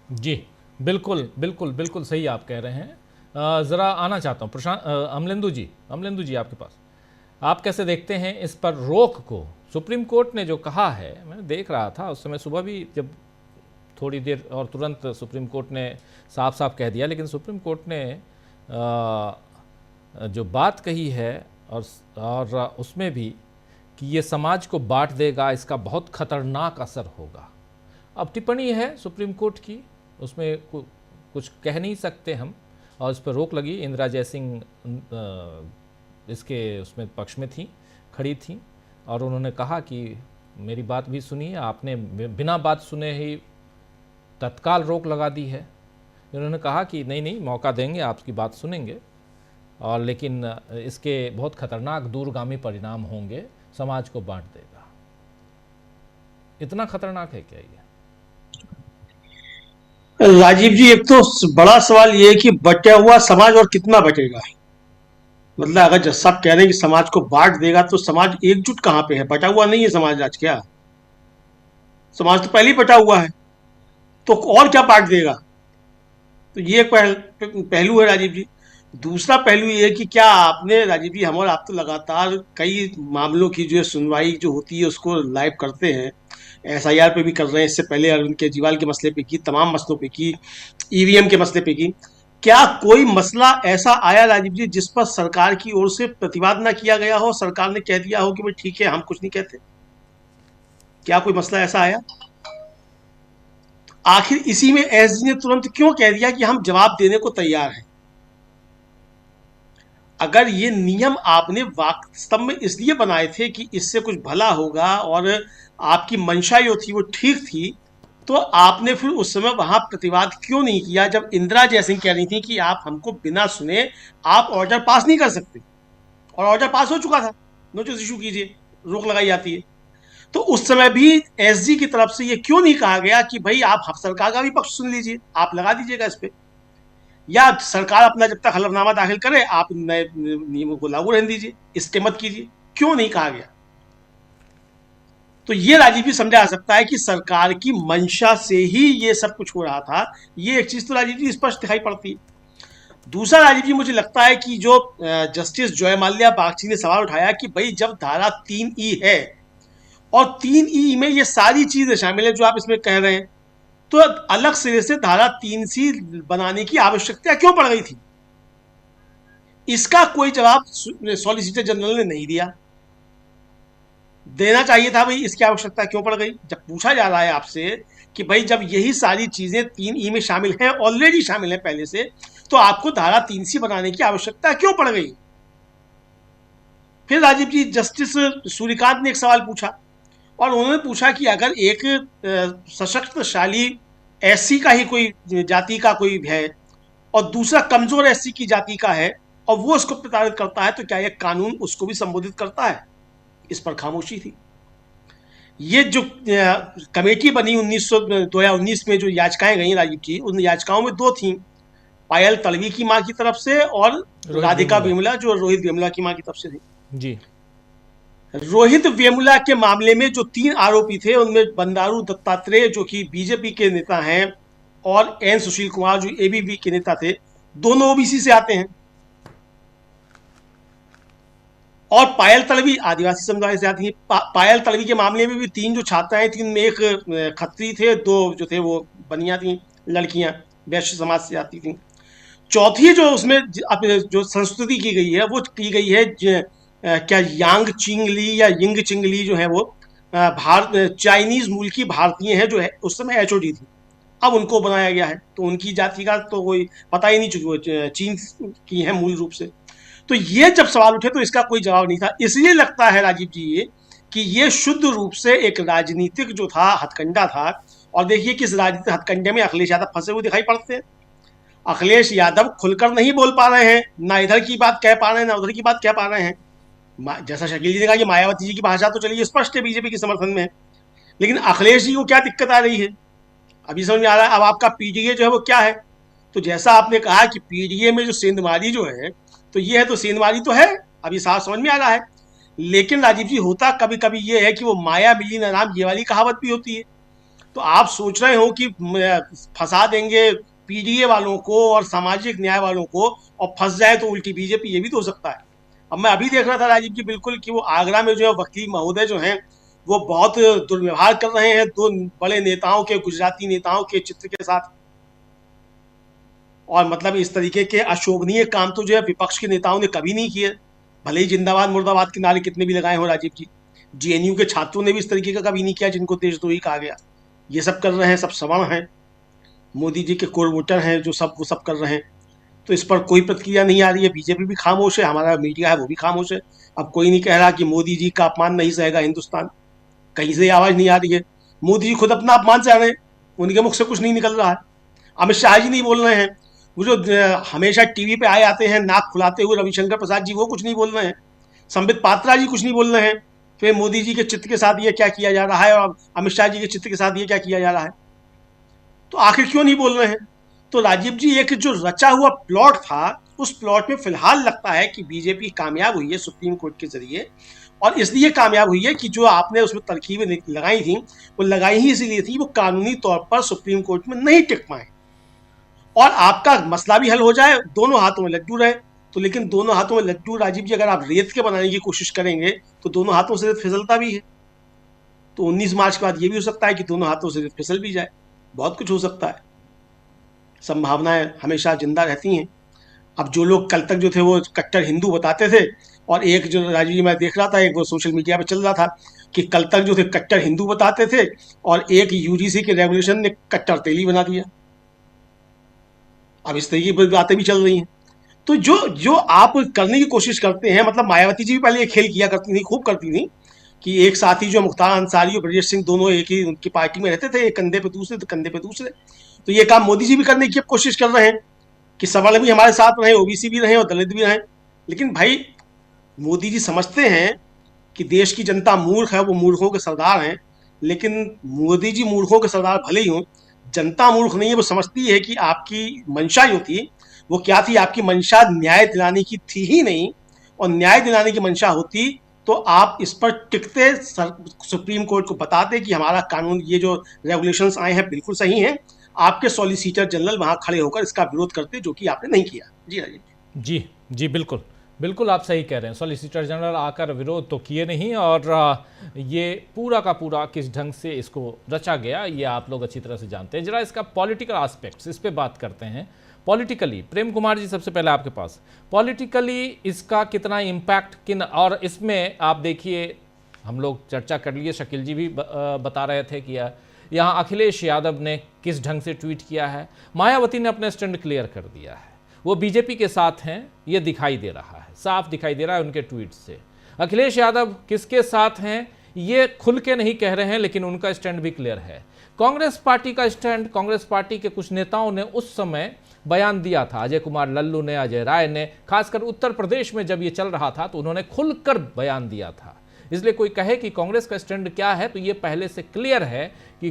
जी बिल्कुल बिल्कुल बिल्कुल सही आप कह रहे हैं। ज़रा आना चाहता हूँ प्रशांत, अमलेंदु जी आपके पास, आप कैसे देखते हैं इस पर रोक को? सुप्रीम कोर्ट ने जो कहा है, मैं देख रहा था उस समय सुबह भी, जब थोड़ी देर और तुरंत सुप्रीम कोर्ट ने साफ साफ कह दिया, लेकिन सुप्रीम कोर्ट ने जो बात कही है और उसमें भी कि ये समाज को बांट देगा, इसका बहुत खतरनाक असर होगा। अब टिप्पणी है सुप्रीम कोर्ट की, उसमें कुछ कह नहीं सकते हम, और इस पर रोक लगी। इंदिरा जयसिंह इसके उसमें पक्ष में थी, खड़ी थी, और उन्होंने कहा कि मेरी बात भी सुनिए, आपने बिना बात सुने ही तत्काल रोक लगा दी है। उन्होंने कहा कि नहीं मौका देंगे, आपकी बात सुनेंगे, और लेकिन इसके बहुत खतरनाक दूरगामी परिणाम होंगे, समाज को बांट देगा। इतना खतरनाक है क्या ये? राजीव जी, एक तो बड़ा सवाल ये है कि बटा हुआ समाज और कितना बटेगा। मतलब अगर जब सब कह रहे हैं कि समाज को बांट देगा, तो समाज एकजुट कहां पे है? बटा हुआ नहीं है समाज आज। क्या समाज तो पहले ही बटा हुआ है, तो और क्या बांट देगा? तो ये एक पहलू है राजीव जी। दूसरा पहलू ये है कि क्या आपने, राजीव जी, हम और आप तो लगातार कई मामलों की जो सुनवाई जो होती है उसको लाइव करते हैं, SIR पे भी कर रहे हैं, इससे पहले अरविंद केजरीवाल के मसले पे की, तमाम मसलों पे की, EVM के मसले पे की। क्या कोई मसला ऐसा आया राजीव जी जिस पर सरकार की ओर से प्रतिवाद ना किया गया हो, सरकार ने कह दिया हो कि भाई ठीक है, हम कुछ नहीं कहते? क्या कोई मसला ऐसा आया? आखिर इसी में SG ने तुरंत क्यों कह दिया कि हम जवाब देने को तैयार हैं? अगर ये नियम आपने वास्तव में इसलिए बनाए थे कि इससे कुछ भला होगा और आपकी मंशा जो थी वो ठीक थी, तो आपने फिर उस समय वहां प्रतिवाद क्यों नहीं किया, जब इंदिरा जयसिंह कह रही थी कि आप हमको बिना सुने आप ऑर्डर पास नहीं कर सकते, और ऑर्डर पास हो चुका था, नोटिस इशू कीजिए, रोक लगाई जाती है। तो उस समय भी SG की तरफ से ये क्यों नहीं कहा गया कि भाई आप सरकार का भी पक्ष सुन लीजिए, आप लगा दीजिएगा इस पे, या सरकार अपना जब तक हलफनामा दाखिल करे आप नए नियमों को लागू रहने दीजिए, स्टे मत कीजिए? क्यों नहीं कहा गया? तो ये राजीव जी समझा जा सकता है कि सरकार की मंशा से ही ये सब कुछ हो रहा था। ये एक चीज तो राजीव जी स्पष्ट दिखाई पड़ती है। दूसरा राजीव जी, मुझे लगता है कि जो जस्टिस जय माल्या बागची ने सवाल उठाया कि भाई जब धारा 3E है और 3E में ये सारी चीजें शामिल है जो आप इसमें कह रहे हैं, तो अलग सिरे से धारा 3C बनाने की आवश्यकता क्यों पड़ गई थी? इसका कोई जवाब सॉलिसिटर जनरल ने नहीं दिया। देना चाहिए था, भाई इसकी आवश्यकता क्यों पड़ गई? जब पूछा जा रहा है आपसे कि भाई जब यही सारी चीजें 3E में शामिल हैं, ऑलरेडी शामिल हैं पहले से, तो आपको धारा 3C बनाने की आवश्यकता क्यों पड़ गई? फिर राजीव जी, जस्टिस सूर्यकांत ने एक सवाल पूछा, और उन्होंने पूछा कि अगर एक सशक्तशाली SC का ही कोई जाति का कोई है और दूसरा कमजोर SC की जाति का है और वो उसको प्रताड़ित करता है, तो क्या यह कानून उसको भी संबोधित करता है? इस पर खामोशी थी। ये जो कमेटी बनी 2019 में जो याचिकाएं गई राजीव जी, उन याचिकाओं में 2 थी, पायल तलवी की मां की तरफ से और राधिका वेमुला जो रोहित वेमुला की मां की तरफ से थी। जी, रोहित वेमुला के मामले में जो 3 आरोपी थे उनमें बंडारू दत्तात्रेय जो कि बीजेपी के नेता हैं और N सुशील कुमार जो ABP के नेता थे, दोनों OBC से आते हैं, और पायल तलवी आदिवासी समुदाय से आती है। पायल तलवी के मामले में भी 3 जो छात्राएं थी, उनमें एक खत्री थे, 2 जो थे वो बनिया थी, लड़कियां वैश्य समाज से आती थी। चौथी जो उसमें जो संस्तुति की गई है वो की गई है क्या यांग चिंगली या यिंग चिंगली जो है वो चाइनीज मूल की भारतीय है, जो है उस समय HOD थी, अब उनको बनाया गया है। तो उनकी जाति का तो कोई पता ही नहीं, चुकी वो चीन की है मूल रूप से। तो ये जब सवाल उठे तो इसका कोई जवाब नहीं था। इसलिए लगता है राजीव जी ये कि ये शुद्ध रूप से एक राजनीतिक जो था हथकंडा था। और देखिए किस राजनीतिक हथकंडे में अखिलेश यादव फंसे हुए दिखाई पड़ते हैं। अखिलेश यादव खुलकर नहीं बोल पा रहे हैं, ना इधर की बात कह पा रहे हैं ना उधर की बात कह पा रहे हैं। जैसा शकील जी ने कहा कि मायावती जी की भाषा तो चलिए स्पष्ट है बीजेपी के समर्थन में, लेकिन अखिलेश जी को क्या दिक्कत आ रही है अभी समझ में आ रहा है। अब आपका पीडीए जो है वो क्या है, तो जैसा आपने कहा कि पीडीए में जो सेंधमारी जो है, तो ये है, तो सेंधमारी तो है, अभी साफ समझ में आ रहा है। लेकिन राजीव जी होता कभी कभी ये है कि वो माया मिली ना राम, ये वाली कहावत भी होती है। तो आप सोच रहे हो कि फंसा देंगे पीडीए वालों को और सामाजिक न्याय वालों को, और फंस जाए तो उल्टी बीजेपी, ये भी तो हो सकता है। अब मैं अभी देख रहा था राजीव जी बिल्कुल कि वो आगरा में जो है वकील महोदय जो हैं वो बहुत दुर्व्यवहार कर रहे हैं दो बड़े नेताओं के, गुजराती नेताओं के चित्र के साथ। और मतलब इस तरीके के अशोभनीय काम तो जो है विपक्ष के नेताओं ने कभी नहीं किए, भले ही जिंदाबाद मुर्दाबाद के नारे कितने भी लगाए हो राजीव जी। जेएनयू के छात्रों ने भी इस तरीके का कभी नहीं किया जिनको देशद्रोही कहा गया। ये सब कर रहे हैं, सब सवर्ण हैं, मोदी जी के कोर वोटर हैं जो सब वो सब कर रहे हैं। तो इस पर कोई प्रतिक्रिया नहीं आ रही है, बीजेपी भी खामोश है, हमारा मीडिया है वो भी खामोश है। अब कोई नहीं कह रहा कि मोदी जी का अपमान नहीं सहेगा हिंदुस्तान, कहीं से आवाज नहीं आ रही है। मोदी जी खुद अपना अपमान सह रहे हैं, उनके मुख से कुछ नहीं निकल रहा है। अमित शाह जी नहीं बोल रहे हैं, वो जो हमेशा टीवी पे आए आते हैं नाक खुलाते हुए रविशंकर प्रसाद जी, वो कुछ नहीं बोल रहे हैं। संबित पात्रा जी कुछ नहीं बोल रहे हैं। फिर मोदी जी के चित्र के साथ ये क्या किया जा रहा है और अमित शाह जी के चित्र के साथ ये क्या किया जा रहा है, तो आखिर क्यों नहीं बोल रहे हैं। तो राजीव जी एक जो रचा हुआ प्लॉट था, उस प्लॉट में फिलहाल लगता है कि बीजेपी कामयाब हुई है सुप्रीम कोर्ट के जरिए, और इसलिए कामयाब हुई है कि जो आपने उसमें तरकीबें लगाई थी वो लगाई ही इसलिए थी वो कानूनी तौर पर सुप्रीम कोर्ट में नहीं टिक पाए और आपका मसला भी हल हो जाए, दोनों हाथों में लड्डू रहे। तो लेकिन दोनों हाथों में लड्डू राजीव जी अगर आप रेत के बनाने की कोशिश करेंगे तो दोनों हाथों से रेत फिसलता भी है। तो 19 मार्च के बाद ये भी हो सकता है कि दोनों हाथों से रेत फिसल भी जाए, बहुत कुछ हो सकता है, संभावनाएं हमेशा जिंदा रहती हैं। अब जो लोग कल तक जो थे वो कट्टर हिंदू बताते थे, और एक जो राजीव जी मैं देख रहा था, एक वो सोशल मीडिया पे चल रहा था कि कल तक जो थे कट्टर हिंदू बताते थे और एक यूजीसी के रेगुलेशन ने कट्टर तेली बना दिया। अब इस तरीके की बातें भी चल रही हैं। तो जो जो आप करने की कोशिश करते हैं, मतलब मायावती जी भी पहले ये खेल किया करती थी, खूब करती थी कि एक साथी जो मुख्तार अंसारी और ब्रजेश सिंह दोनों एक ही उनकी पार्टी में रहते थे, एक कंधे पे दूसरे तो कंधे पे दूसरे। तो ये काम मोदी जी भी करने की कोशिश कर रहे हैं कि सवर्ण भी हमारे साथ रहें, ओबीसी भी रहें और दलित भी रहें। लेकिन भाई मोदी जी समझते हैं कि देश की जनता मूर्ख है, वो मूर्खों के सरदार हैं। लेकिन मोदी जी मूर्खों के सरदार भले ही हों, जनता मूर्ख नहीं है। वो समझती है कि आपकी मंशा जो थी वो क्या थी, आपकी मंशा न्याय दिलाने की थी ही नहीं, और न्याय दिलाने की मंशा होती तो आप इस पर टिकते, सुप्रीम कोर्ट को बताते कि हमारा कानून, ये जो रेगुलेशंस आए हैं बिल्कुल सही हैं, आपके सॉलिसिटर जनरल वहां खड़े होकर इसका विरोध करते, जो कि आपने नहीं किया। जी राजीव जी जी बिल्कुल बिल्कुल आप सही कह रहे हैं। सॉलिसिटर जनरल आकर विरोध तो किए नहीं, और ये पूरा का पूरा किस ढंग से इसको रचा गया ये आप लोग अच्छी तरह से जानते हैं। जरा इसका पॉलिटिकल एस्पेक्ट्स, इस पे बात करते हैं। पॉलिटिकली प्रेम कुमार जी, सबसे पहले आपके पास पॉलिटिकली इसका कितना इम्पैक्ट किन, और इसमें आप देखिए हम लोग चर्चा कर लिए, शकील जी भी बता रहे थे कि यहाँ अखिलेश यादव ने किस ढंग से ट्वीट किया है, मायावती ने अपने स्टैंड क्लियर कर दिया है, वो बीजेपी के साथ हैं, ये दिखाई दे रहा है, साफ दिखाई दे रहा है उनके ट्वीट से। अखिलेश यादव किसके साथ हैं ये खुल के नहीं कह रहे हैं, लेकिन उनका स्टैंड भी क्लियर है। कांग्रेस पार्टी का स्टैंड, कांग्रेस पार्टी के कुछ नेताओं ने उस समय बयान दिया था, अजय कुमार लल्लू ने, अजय राय ने, खासकर उत्तर प्रदेश में जब ये चल रहा था तो उन्होंने खुलकर बयान दिया था। इसलिए कोई कहे कि कांग्रेस का स्टैंड क्या है, तो ये पहले से क्लियर है कि